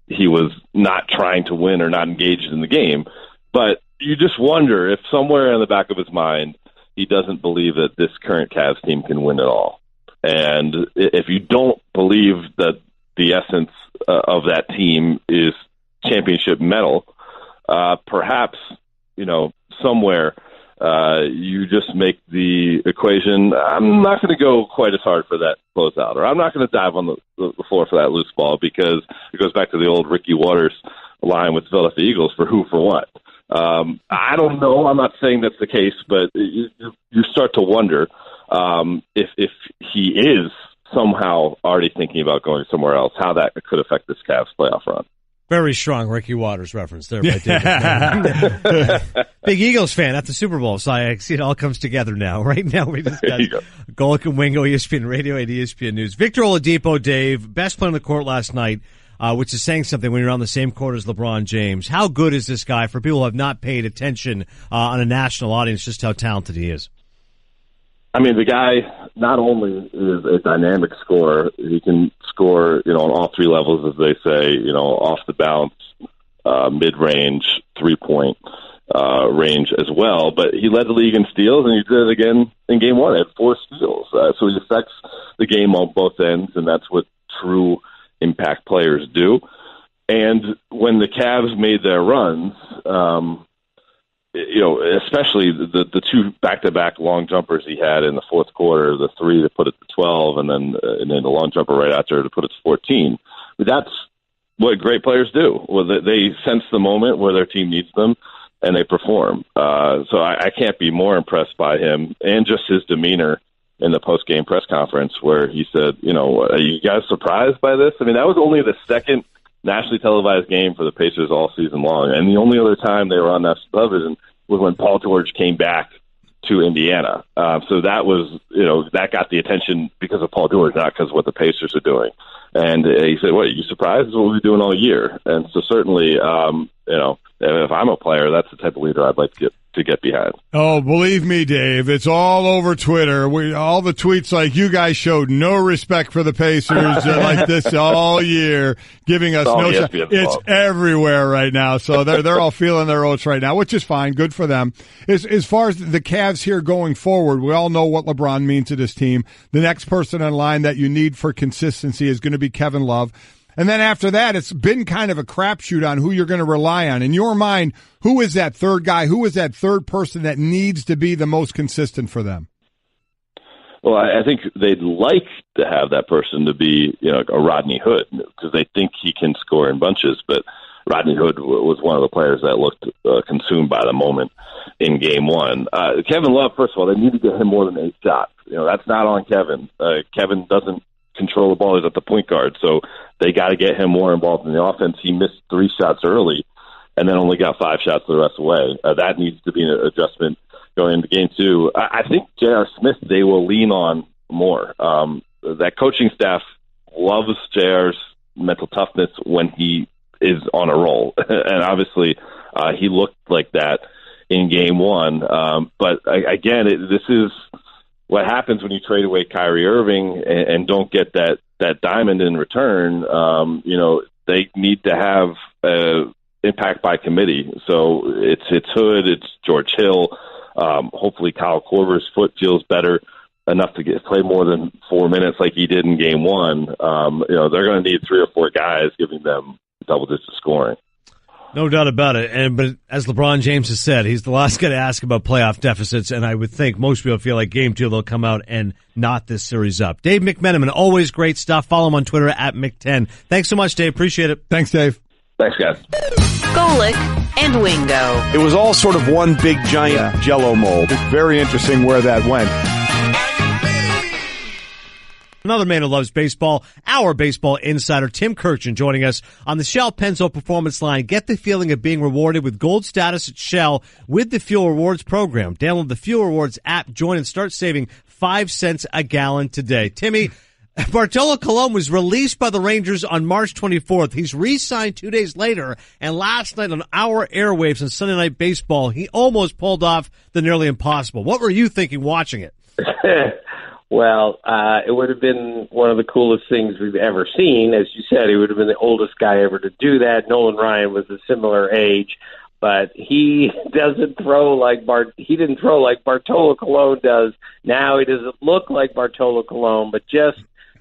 he was not trying to win or not engaged in the game, but you just wonder if somewhere in the back of his mind he doesn't believe that this current Cavs team can win it all. And if you don't believe that the essence of that team is championship metal, perhaps, somewhere you just make the equation, I'm not going to go quite as hard for that closeout, or I'm not going to dive on the floor for that loose ball, because it goes back to the old Ricky Waters line with the Philadelphia Eagles for who for what. I don't know. I'm not saying that's the case, but you start to wonder if he is somehow already thinking about going somewhere else, how that could affect this Cavs playoff run. Very strong Ricky Waters reference there by Dave McMenamin. Big Eagles fan at the Super Bowl, so I see it all comes together now. Right now we just got Golic and Wingo, ESPN Radio and ESPN News. Victor Oladipo, Dave, best player on the court last night, which is saying something when you're on the same court as LeBron James. How good is this guy for people who have not paid attention on a national audience, just how talented he is? I mean, the guy not only is a dynamic scorer, he can score, on all three levels, as they say, off the bounce, mid-range, three-point range as well. But he led the league in steals, and he did it again in game one. He had 4 steals. So he affects the game on both ends, and that's what true impact players do. And when the Cavs made their runs, especially the 2 back-to-back long jumpers he had in the fourth quarter, the 3 to put it to 12, and then the long jumper right after to put it to 14. That's what great players do. Well, they sense the moment where their team needs them, and they perform. So I can't be more impressed by him and just his demeanor in the post-game press conference where he said, are you guys surprised by this? I mean, that was only the second nationally televised game for the Pacers all season long, and the only other time they were on national television was when Paul George came back to Indiana. So that was, that got the attention because of Paul George, not because of what the Pacers are doing. And he said, what, are you surprised? This is what we've been doing all year. And so certainly, if I'm a player, that's the type of leader I'd like to get behind. Oh, believe me, Dave, it's all over Twitter. All the tweets like, you guys showed no respect for the Pacers like this all year, giving us no shot. It's everywhere right now. So they're all feeling their oats right now, which is fine. Good for them. As far as the Cavs here going forward, we all know what LeBron means to this team. The next person in line that you need for consistency is going to be Kevin Love. And then after that, it's been kind of a crapshoot on who you're going to rely on. In your mind, who is that third guy? Who is that third person that needs to be the most consistent for them? Well, I think they'd like to have that person to be, a Rodney Hood, because they think he can score in bunches. But Rodney Hood was one of the players that looked consumed by the moment in Game 1. Kevin Love, first of all, they need to get him more than 8 shots. That's not on Kevin. Kevin doesn't control the ball. He's at the point guard, so they got to get him more involved in the offense. He missed 3 shots early and then only got 5 shots the rest of the way. That needs to be an adjustment going into Game 2. I think J.R. Smith, they will lean on more. That coaching staff loves J.R.'s mental toughness when he is on a roll. And obviously, he looked like that in Game 1. But again, this is what happens when you trade away Kyrie Irving and don't get that diamond in return. They need to have impact by committee. So it's Hood, it's George Hill. Hopefully Kyle Korver's foot feels better enough to play more than 4 minutes like he did in Game 1. They're going to need 3 or 4 guys giving them double-digit scoring. No doubt about it. But as LeBron James has said, he's the last guy to ask about playoff deficits, and I would think most people feel like Game 2 they'll come out and knot this series up. Dave McMenamin, always great stuff. Follow him on Twitter at Mc10. Thanks so much, Dave. Appreciate it. Thanks, Dave. Thanks, guys. Golic and Wingo. It was all sort of one big giant Jell-O mold. It's very interesting where that went. Another man who loves baseball, our baseball insider, Tim Kurkjian, joining us on the Shell Pennzoil Performance Line. Get the feeling of being rewarded with gold status at Shell with the Fuel Rewards program. Download the Fuel Rewards app, join, and start saving 5 cents a gallon today. Timmy, Bartolo Colon was released by the Rangers on March 24th. He's re-signed 2 days later, and last night on our airwaves on Sunday Night Baseball, he almost pulled off the nearly impossible. What were you thinking watching it? Well, it would have been one of the coolest things we've ever seen. As you said, he would have been the oldest guy ever to do that. Nolan Ryan was a similar age, but he doesn't throw like he didn't throw like Bartolo Colon does. Now he doesn't look like Bartolo Colon, but just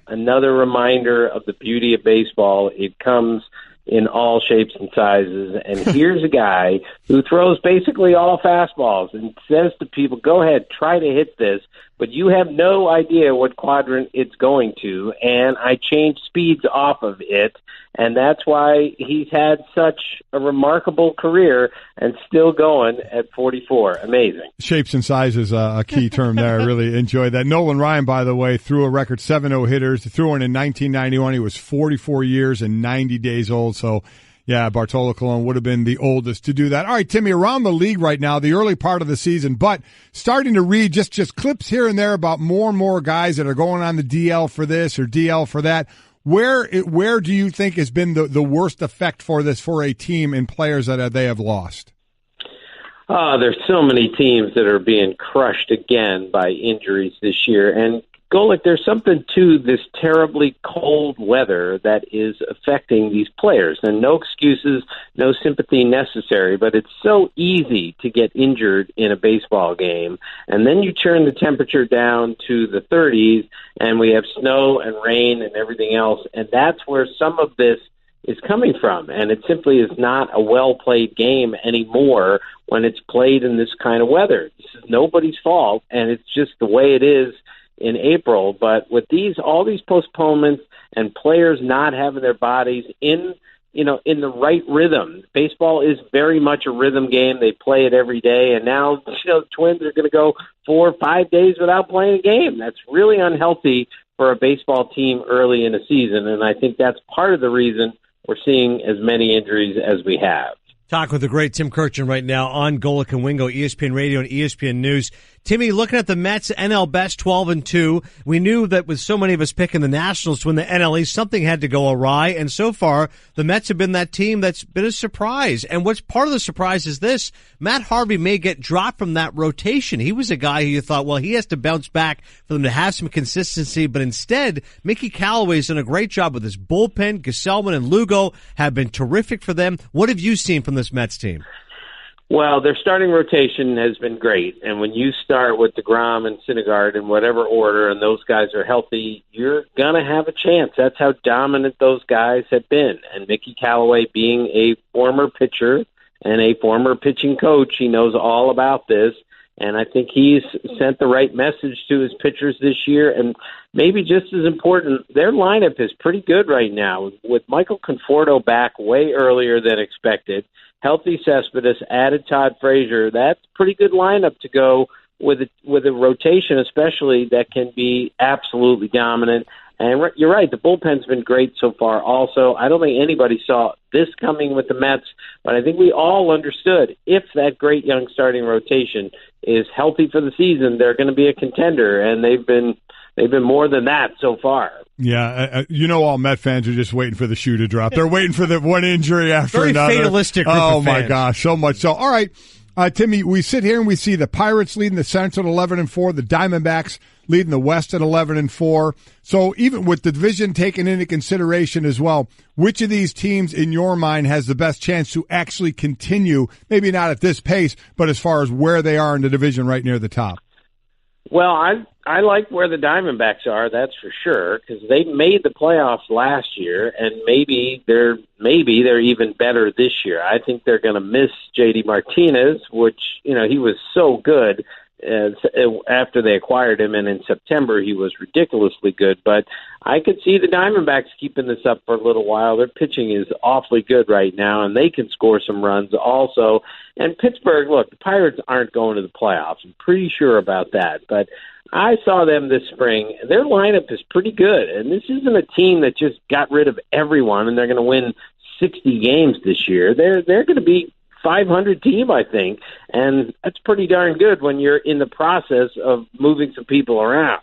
another reminder of the beauty of baseball. It comes in all shapes and sizes. And here's a guy who throws basically all fastballs and says to people, go ahead, try to hit this, but you have no idea what quadrant it's going to. And I changed speeds off of it. And that's why he's had such a remarkable career and still going at 44. Amazing. Shapes and sizes, a key term there. I really enjoyed that. Nolan Ryan, by the way, threw a record 7 no-hitters. He threw one in 1991. He was 44 years and 90 days old. So, yeah, Bartolo Colon would have been the oldest to do that. All right, Timmy, around the league right now, the early part of the season, but starting to read just clips here and there about more and more guys that are going on the DL for this or DL for that. Where do you think has been the worst effect for this for a team and players that they have lost? There's so many teams that are being crushed again by injuries this year. And Golic, there's something to this terribly cold weather that is affecting these players. And no excuses, no sympathy necessary, but it's so easy to get injured in a baseball game. And then you turn the temperature down to the 30s, and we have snow and rain and everything else. And that's where some of this is coming from. And it simply is not a well-played game anymore when it's played in this kind of weather. This is nobody's fault, and it's just the way it is in April. But with all these postponements and players not having their bodies in in the right rhythm. Baseball is very much a rhythm game. They play it every day, and now the Twins are going to go 4 or 5 days without playing a game. That's really unhealthy for a baseball team early in a season, and I think that's part of the reason we're seeing as many injuries as we have. Talk with the great Tim Kurkjian right now on Golic and Wingo, ESPN Radio and ESPN News. Timmy, looking at the Mets, NL best 12-2. We knew that with so many of us picking the Nationals to win the NL East, something had to go awry. And so far, the Mets have been that team that's been a surprise. And what's part of the surprise is this: Matt Harvey may get dropped from that rotation. He was a guy who you thought, well, he has to bounce back for them to have some consistency. But instead, Mickey Callaway's done a great job with his bullpen. Gesellman and Lugo have been terrific for them. What have you seen from this Mets team? Well, their starting rotation has been great, and when you start with DeGrom and Syndergaard in whatever order, and those guys are healthy, you're going to have a chance. That's how dominant those guys have been. And Mickey Callaway, being a former pitcher and a former pitching coach, he knows all about this, and I think he's sent the right message to his pitchers this year. And maybe just as important, their lineup is pretty good right now, with Michael Conforto back way earlier than expected. Healthy Cespedes, added Todd Frazier. That's a pretty good lineup to go with a rotation, especially that can be absolutely dominant. And you're right, the bullpen's been great so far also. I don't think anybody saw this coming with the Mets, but I think we all understood if that great young starting rotation is healthy for the season, they're going to be a contender, and they've been more than that so far. Yeah, all Met fans are just waiting for the shoe to drop. They're waiting for the one injury after Very another. Fatalistic group oh of my fans. gosh, so much so. All right, Timmy, we sit here and we see the Pirates leading the Central at 11-4, the Diamondbacks leading the West at 11-4. So even with the division taken into consideration as well, which of these teams in your mind has the best chance to actually continue, maybe not at this pace, but as far as where they are in the division right near the top? Well, I like where the Diamondbacks are, that's for sure, because they made the playoffs last year, and maybe they're even better this year. I think they're going to miss J.D. Martinez, which he was so good after they acquired him, and in September he was ridiculously good. But I could see the Diamondbacks keeping this up for a little while. Their pitching is awfully good right now, and they can score some runs also. And Pittsburgh, look, the Pirates aren't going to the playoffs. I'm pretty sure about that. But I saw them this spring. Their lineup is pretty good, and this isn't a team that just got rid of everyone and they're going to win 60 games this year. They're going to be 500 team, I think, and that's pretty darn good when you're in the process of moving some people around.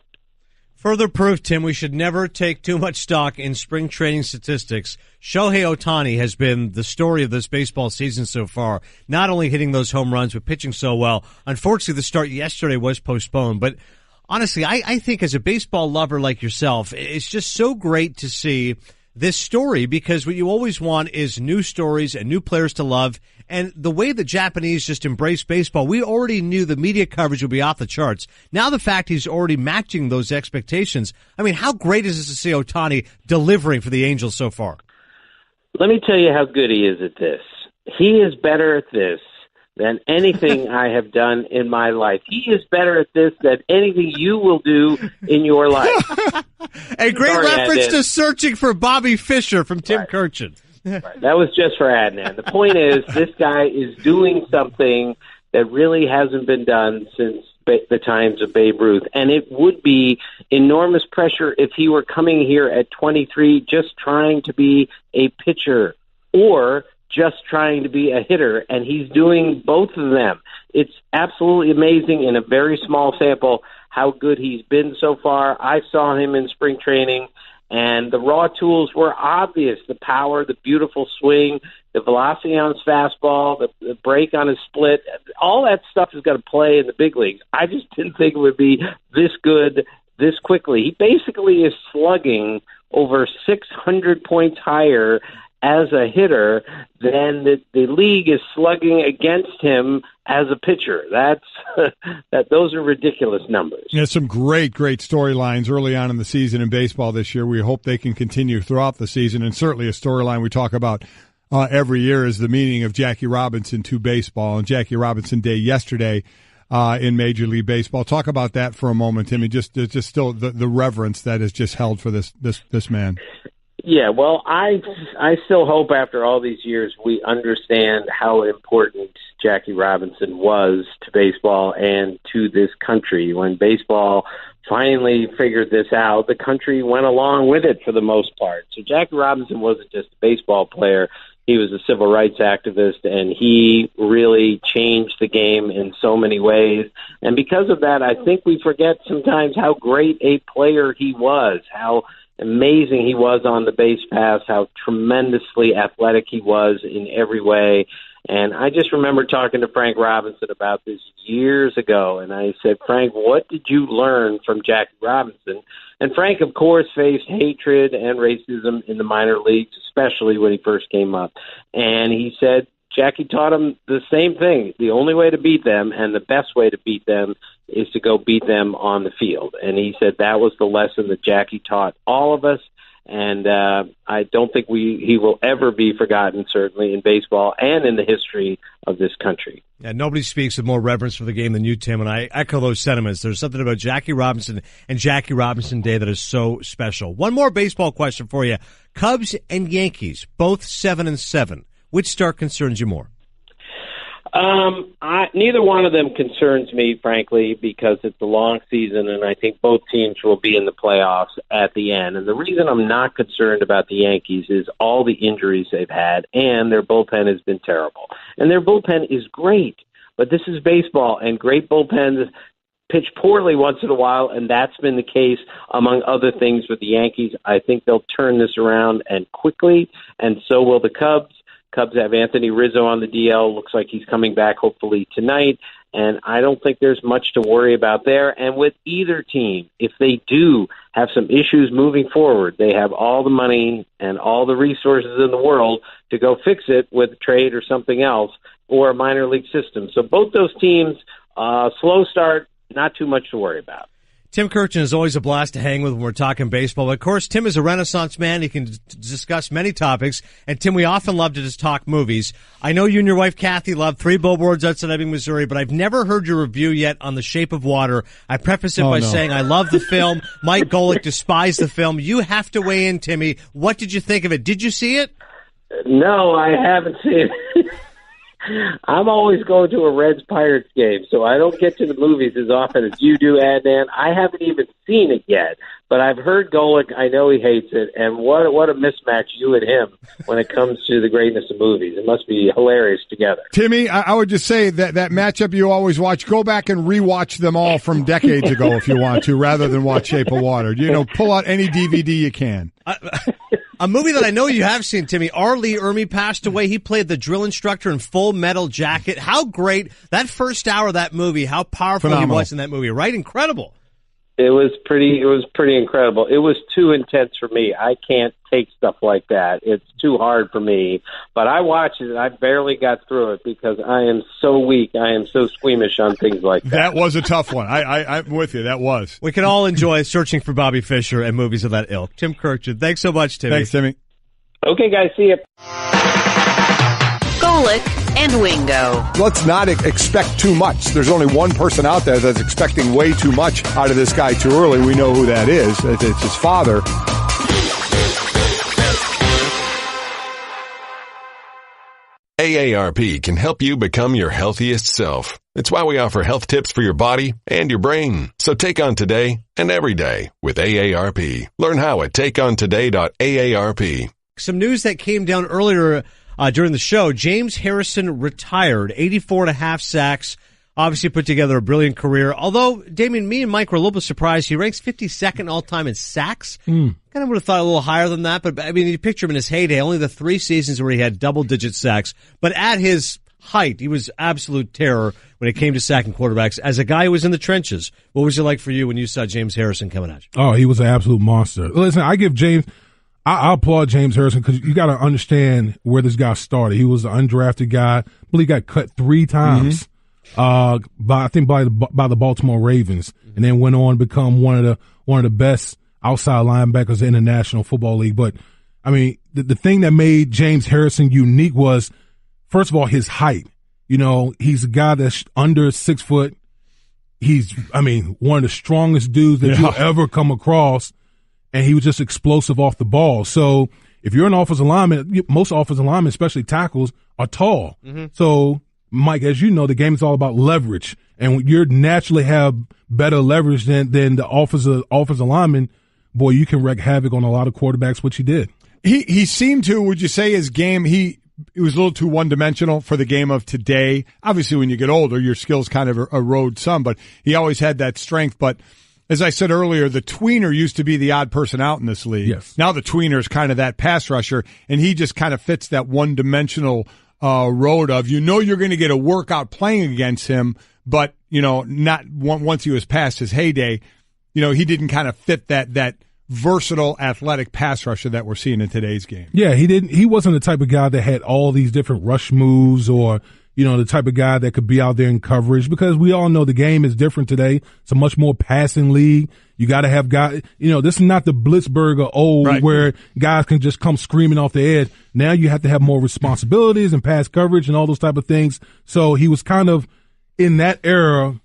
Further proof, Tim, we should never take too much stock in spring training statistics. Shohei Ohtani has been the story of this baseball season so far, not only hitting those home runs, but pitching so well. Unfortunately, the start yesterday was postponed, but honestly, I think as a baseball lover like yourself, it's just so great to see this story, because what you always want is new stories and new players to love. And the way the Japanese just embrace baseball, we already knew the media coverage would be off the charts. Now the fact he's already matching those expectations, I mean, how great is this to see Ohtani delivering for the Angels so far? Let me tell you how good he is at this. He is better at this than anything I have done in my life. He is better at this than anything you will do in your life. A great reference to Searching for Bobby Fischer from Tim Kurkjian. Right. That was just for Adnan. The point is, this guy is doing something that really hasn't been done since the times of Babe Ruth. And it would be enormous pressure if he were coming here at 23 just trying to be a pitcher or just trying to be a hitter, and he's doing both of them. It's absolutely amazing in a very small sample how good he's been so far. I saw him in spring training, and the raw tools were obvious. The power, the beautiful swing, the velocity on his fastball, the break on his split, all that stuff is going to play in the big leagues. I just didn't think it would be this good this quickly. He basically is slugging over 600 points higher as a hitter than the league is slugging against him as a pitcher. Those are ridiculous numbers. Yeah, some great storylines early on in the season in baseball this year. We hope they can continue throughout the season, and certainly a storyline we talk about every year is the meaning of Jackie Robinson to baseball, and Jackie Robinson Day yesterday in Major League Baseball. Talk about that for a moment, Timmy. Just still the reverence that is just held for this man. Yeah, well, I still hope after all these years we understand how important Jackie Robinson was to baseball and to this country. When baseball finally figured this out, the country went along with it for the most part. So Jackie Robinson wasn't just a baseball player. He was a civil rights activist, and he really changed the game in so many ways. And because of that, I think we forget sometimes how great a player he was, how amazing he was on the base paths, how tremendously athletic he was in every way. And I just remember talking to Frank Robinson about this years ago, and I said, Frank, what did you learn from Jackie Robinson? And Frank, of course, faced hatred and racism in the minor leagues, especially when he first came up. And he said Jackie taught him the same thing. The only way to beat them and the best way to beat them is to go beat them on the field. And he said that was the lesson that Jackie taught all of us. And I don't think he will ever be forgotten, certainly in baseball and in the history of this country. Yeah, nobody speaks with more reverence for the game than you, Tim, and I echo those sentiments. There's something about Jackie Robinson and Jackie Robinson Day that is so special. One more baseball question for you. Cubs and Yankees, both 7-7. Which start concerns you more? Neither one of them concerns me, frankly, because it's a long season, and I think both teams will be in the playoffs at the end. And the reason I'm not concerned about the Yankees is all the injuries they've had, and their bullpen has been terrible. And their bullpen is great, but this is baseball, and great bullpens pitch poorly once in a while, and that's been the case among other things with the Yankees. I think they'll turn this around and quickly, and so will the Cubs. Cubs have Anthony Rizzo on the DL. Looks like he's coming back hopefully tonight. And I don't think there's much to worry about there. And with either team, if they do have some issues moving forward, they have all the money and all the resources in the world to go fix it with a trade or something else or a minor league system. So both those teams, slow start, not too much to worry about. Tim Kurkjian is always a blast to hang with when we're talking baseball. But of course, Tim is a Renaissance man. He can discuss many topics. And Tim, we often love to just talk movies. I know you and your wife, Kathy, love 3 Billboards Outside Ebbing, Missouri, but I've never heard your review yet on The Shape of Water. I preface it by saying I love the film. Mike Golic despised the film. You have to weigh in, Timmy. What did you think of it? Did you see it? No, I haven't seen it. I'm always going to a Reds Pirates game, so I don't get to the movies as often as you do, Adnan. I haven't even seen it yet, but I've heard Golic. I know he hates it, and what a mismatch you and him when it comes to the greatness of movies. It must be hilarious together. Timmy, I would just say that matchup you always watch, go back and rewatch them all from decades ago if you want to, rather than watch Shape of Water. Pull out any DVD you can. A movie that I know you have seen, Timmy. R. Lee Ermey passed away. He played the drill instructor in Full Metal Jacket. How great. That first hour of that movie, how powerful he was in that movie, right? Incredible. It was pretty incredible. It was too intense for me. I can't take stuff like that. It's too hard for me. But I watched it, and I barely got through it because I am so weak. I am so squeamish on things like that. That was a tough one. I'm with you. That was. We can all enjoy searching for Bobby Fischer and movies of that ilk. Tim Kurkjian, thanks so much, Timmy. Thanks, Timmy. Okay, guys. See you. Golic and Wingo. Let's not expect too much. There's only one person out there that's expecting way too much out of this guy too early. We know who that is. It's his father. AARP can help you become your healthiest self. It's why we offer health tips for your body and your brain. So take on today and every day with AARP. Learn how at takeontoday.aarp. Some news that came down earlier during the show. James Harrison retired, 84.5 sacks. Obviously put together a brilliant career. Although, Damien, me and Mike were a little bit surprised. He ranks 52nd all-time in sacks. Kind of would have thought a little higher than that. But, I mean, you picture him in his heyday, only the 3 seasons where he had double-digit sacks. But at his height, he was absolute terror when it came to sacking quarterbacks. As a guy who was in the trenches, what was it like for you when you saw James Harrison coming at you? Oh, he was an absolute monster. Listen, I applaud James Harrison because you got to understand where this guy started. He was an undrafted guy. I believe he got cut 3 times, by the Baltimore Ravens, and then went on to become one of the best outside linebackers in the National Football League. But I mean, the thing that made James Harrison unique was, first of all, his height. He's a guy that's under 6 foot. He's, one of the strongest dudes that you'll ever come across. and he was just explosive off the ball. So if you're an offensive lineman, most offensive linemen, especially tackles, are tall. Mm-hmm. So, Mike, as you know, the game is all about leverage, and you naturally have better leverage than the offensive lineman. Boy, you can wreak havoc on a lot of quarterbacks, which he did. He seemed to, would you say his game, it was a little too one-dimensional for the game of today. Obviously, when you get older, your skills kind of erode some, but he always had that strength. But as I said earlier, the tweener used to be the odd person out in this league. Yes. Now the tweener is kind of that pass rusher, and he just kind of fits that one-dimensional road of, you're going to get a workout playing against him, but, not once he was past his heyday, he didn't kind of fit that versatile athletic pass rusher that we're seeing in today's game. Yeah, he wasn't the type of guy that had all these different rush moves or, the type of guy that could be out there in coverage, because we all know the game is different today. It's a much more passing league. You got to have guys, this is not the Blitzburg of old right. where guys can just come screaming off the edge. Now you have to have more responsibilities and pass coverage and all those type of things. So he was kind of in that era.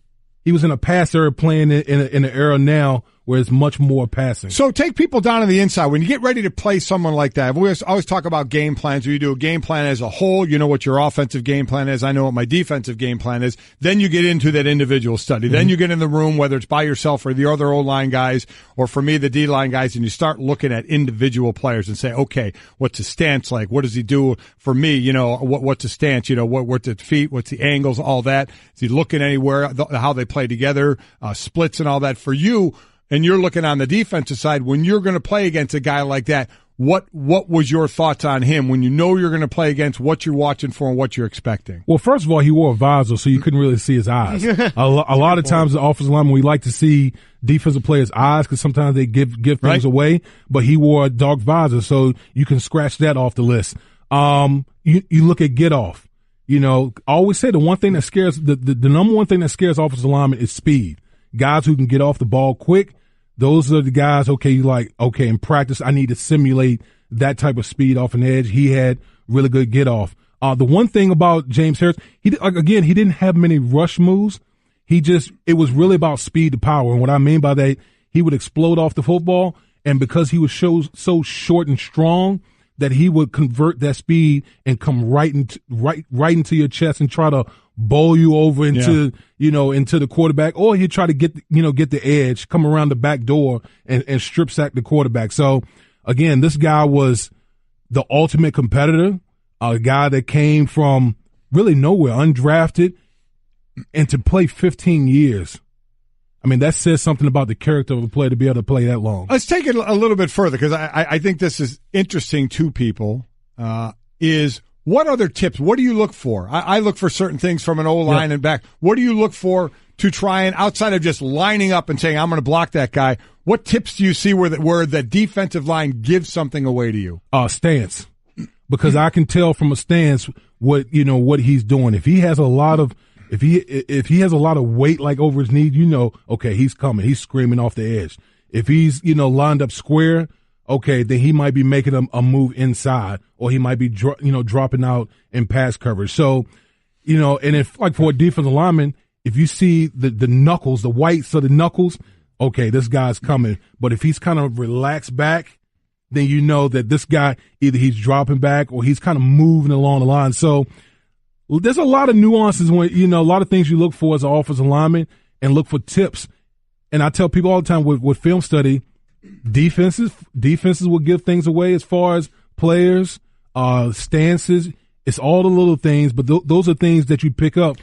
He was in a pass era playing in an era now where it's much more passing. So take people down on the inside. When you get ready to play someone like that, we always talk about game plans, where you do a game plan as a whole. You know what your offensive game plan is. I know what my defensive game plan is. Then you get into that individual study. Then you get in the room, whether it's by yourself or the other O-line guys, or for me, the D-line guys, and you start looking at individual players and say, okay, what's his stance like? What does he do for me? What's his stance? What's his feet? What's the angles? All that. Is he looking anywhere? How they play together, splits and all that for you. And you're looking on the defensive side, when you're going to play against a guy like that, what was your thoughts on him when you're going to play against, what you're watching for and what you're expecting? Well, first of all, he wore a visor, so you couldn't really see his eyes. A lot of times the offensive lineman, we like to see defensive players' eyes because sometimes they give things away, but he wore a dark visor, so you can scratch that off the list. You look at get off. I always say the one thing that scares, the number one thing that scares offensive linemen is speed. Guys who can get off the ball quick, those are the guys, in practice, I need to simulate that type of speed off an edge. He had really good get off. The one thing about James Harris, he didn't have many rush moves. It was really about speed to power. And what I mean by that, he would explode off the football. And because he was so short and strong, that he would convert that speed and come right into your chest and try to bowl you over into the quarterback, or he'd try to get the edge, come around the back door and strip sack the quarterback. So again, this guy was the ultimate competitor, a guy that came from really nowhere, undrafted, and to play 15 years. I mean, that says something about the character of a player to be able to play that long. Let's take it a little bit further, because I think this is interesting to people, is what other tips? What do you look for? I look for certain things from an O-line and back. What do you look for to try and, outside of just lining up and saying, I'm going to block that guy, what tips do you see where the defensive line gives something away to you? Stance. Because I can tell from a stance what he's doing. If he has a lot of weight like over his knee, okay, he's coming. He's screaming off the edge. If he's, lined up square, okay, then he might be making a move inside, or he might be, dropping out in pass coverage. So, and if, like, for a defensive lineman, if you see the knuckles, the whites of the knuckles, okay, this guy's coming. But if he's kind of relaxed back, then you know that this guy, either he's dropping back or he's kind of moving along the line. So there's a lot of nuances when, a lot of things you look for as an offensive lineman, and look for tips. And I tell people all the time with film study, defenses will give things away as far as players, stances. It's all the little things, but those are things that you pick up,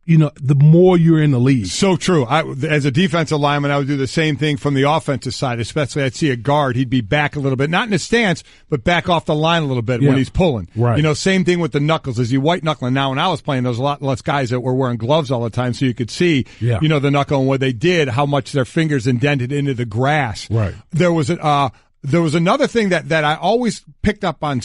the more you're in the league. So true. As a defensive lineman, I would do the same thing from the offensive side, especially I'd see a guard. He'd be back a little bit, not in his stance, but back off the line a little bit when he's pulling. Right. Same thing with the knuckles. Is he white knuckling? Now, when I was playing, there was a lot less guys that were wearing gloves all the time, so you could see, the knuckle and what they did, how much their fingers indented into the grass. Right. There was another thing that I always picked up on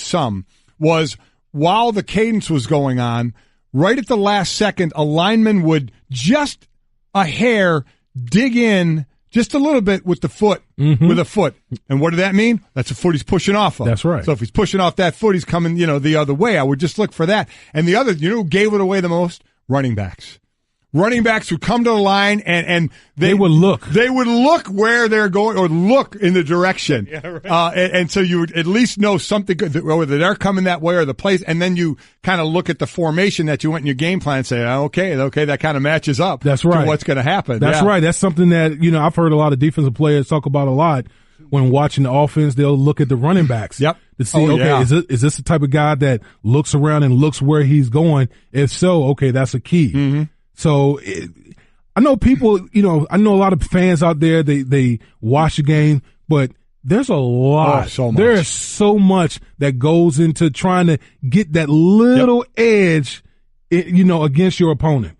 was while the cadence was going on, right at the last second, a lineman would just a hair dig in just a little bit with the foot, with a foot. And what did that mean? That's a foot he's pushing off of. That's right. So if he's pushing off that foot, he's coming, the other way. I would just look for that. And the other, who gave it away the most? Running backs. running backs would come to the line and they would look. They would look where they're going or look in the direction. Yeah, right. And so you would at least know something good, whether they're coming that way or the place. And then you kind of look at the formation that you went in your game plan and say, okay, that kind of matches up. That's right. To what's going to happen. That's right. That's something that, I've heard a lot of defensive players talk about a lot. When watching the offense, they'll look at the running backs. Yep. To see, is this the type of guy that looks around and looks where he's going? If so, okay, that's a key. Mm-hmm. So I know people, I know a lot of fans out there, they watch the game, but there's a lot. So much. There is so much that goes into trying to get that little edge, against your opponent.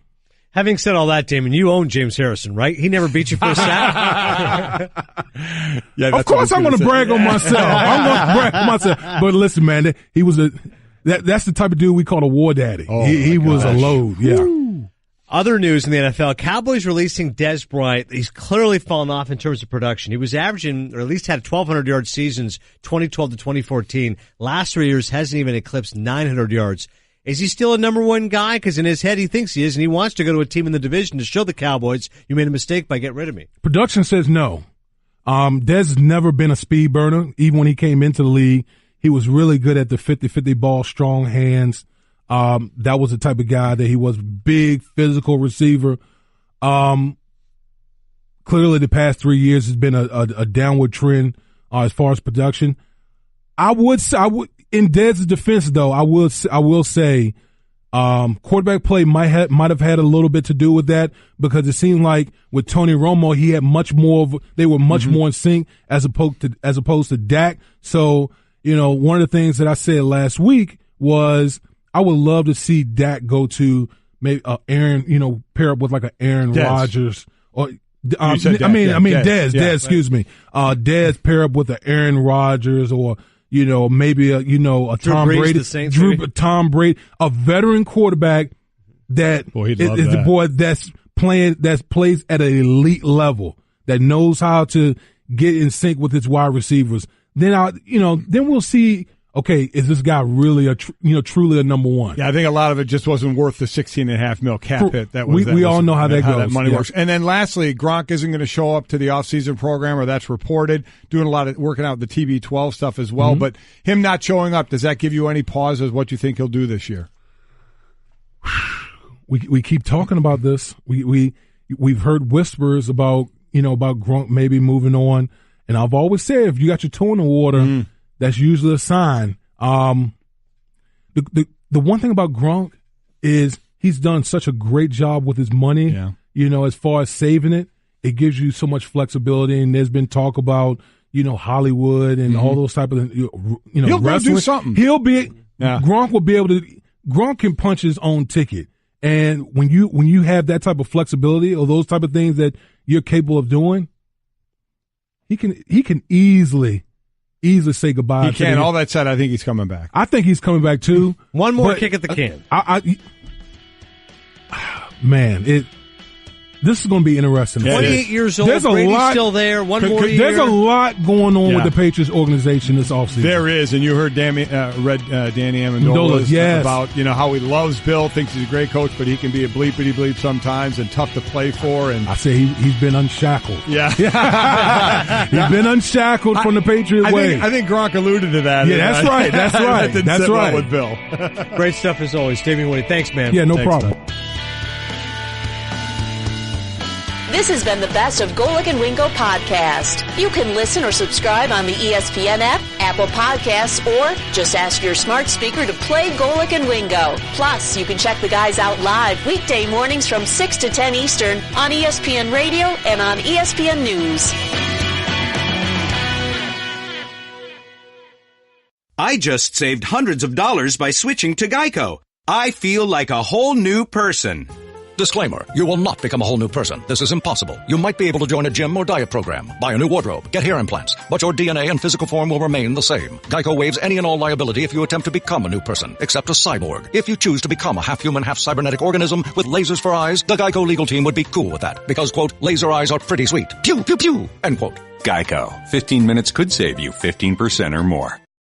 Having said all that, Damon, you own James Harrison, right? He never beat you for a sack. Yeah, of course I'm going to brag on myself. I'm going to brag on myself. But listen, man, he was that's the type of dude we call a war daddy. He was a load. Yeah. Woo. Other news in the NFL, Cowboys releasing Dez Bryant. He's clearly fallen off in terms of production. He was averaging, or at least had 1,200-yard seasons 2012 to 2014. Last 3 years hasn't even eclipsed 900 yards. Is he still a number one guy? Because in his head he thinks he is, and he wants to go to a team in the division to show the Cowboys, you made a mistake by getting rid of me. Production says no. Dez has never been a speed burner. Even when he came into the league, he was really good at the 50-50 ball, strong hands. That was the type of guy that he was, big physical receiver. Clearly the past 3 years has been a downward trend as far as production. I would in Dez's defense, though, I will say, quarterback play might have had a little bit to do with that, because it seemed like with Tony Romo, he had they were much more in sync as opposed to Dak. So, one of the things that I said last week was I would love to see Dak go to maybe Aaron, pair up with like an Aaron Rodgers or. Dez. Yeah, excuse me. Dez pair up with an Aaron Rodgers or, maybe a Tom Brady, Tom Brady, a veteran quarterback that is the boy that plays at an elite level, that knows how to get in sync with his wide receivers. Then then we'll see. Okay, is this guy really truly a number one? Yeah, I think a lot of it just wasn't worth the $16.5 million cap hit. We all know how that goes. That money works. And then lastly, Gronk isn't going to show up to the offseason program, or that's reported. Doing a lot of working out the TB12 stuff as well. Mm-hmm. But him not showing up, does that give you any pause as what you think he'll do this year? We keep talking about this. We've heard whispers about Gronk maybe moving on, and I've always said if you got your toe in the water. That's usually a sign. The one thing about Gronk is he's done such a great job with his money. Yeah. As far as saving it, it gives you so much flexibility. And there's been talk about Hollywood and all those type of he'll wrestling. do something. Gronk will be able to. Gronk can punch his own ticket. And when you have that type of flexibility or those type of things that you're capable of doing, he can easily say goodbye. He can. All that said, I think he's coming back. I think he's coming back too. One more kick at the can. This is going to be interesting. 28 years old. There's Brady's a lot, still there. One more year. There's a lot going on with the Patriots organization this offseason. There is, and you heard Danny Amendola about how he loves Bill, thinks he's a great coach, but he can be a bleepity bleep sometimes and tough to play for. And I say he's been unshackled. Yeah, he's been unshackled from the Patriot way. I think Gronk alluded to that. Yeah, that's right. That's right. That didn't that's sit right. well with Bill. Great stuff as always, Damien Woody. Thanks, man. Yeah, no Thanks, problem. Man. This has been the Best of Golic and Wingo podcast. You can listen or subscribe on the ESPN app, Apple Podcasts, or just ask your smart speaker to play Golic and Wingo. Plus, you can check the guys out live weekday mornings from 6 to 10 Eastern on ESPN Radio and on ESPN News. I just saved hundreds of dollars by switching to Geico. I feel like a whole new person. Disclaimer, you will not become a whole new person. This is impossible. You might be able to join a gym or diet program, buy a new wardrobe, get hair implants, but your DNA and physical form will remain the same. Geico waives any and all liability if you attempt to become a new person, except a cyborg. If you choose to become a half-human, half-cybernetic organism with lasers for eyes, the Geico legal team would be cool with that, because, quote, laser eyes are pretty sweet. Pew, pew, pew, end quote. Geico. 15 minutes could save you 15% or more.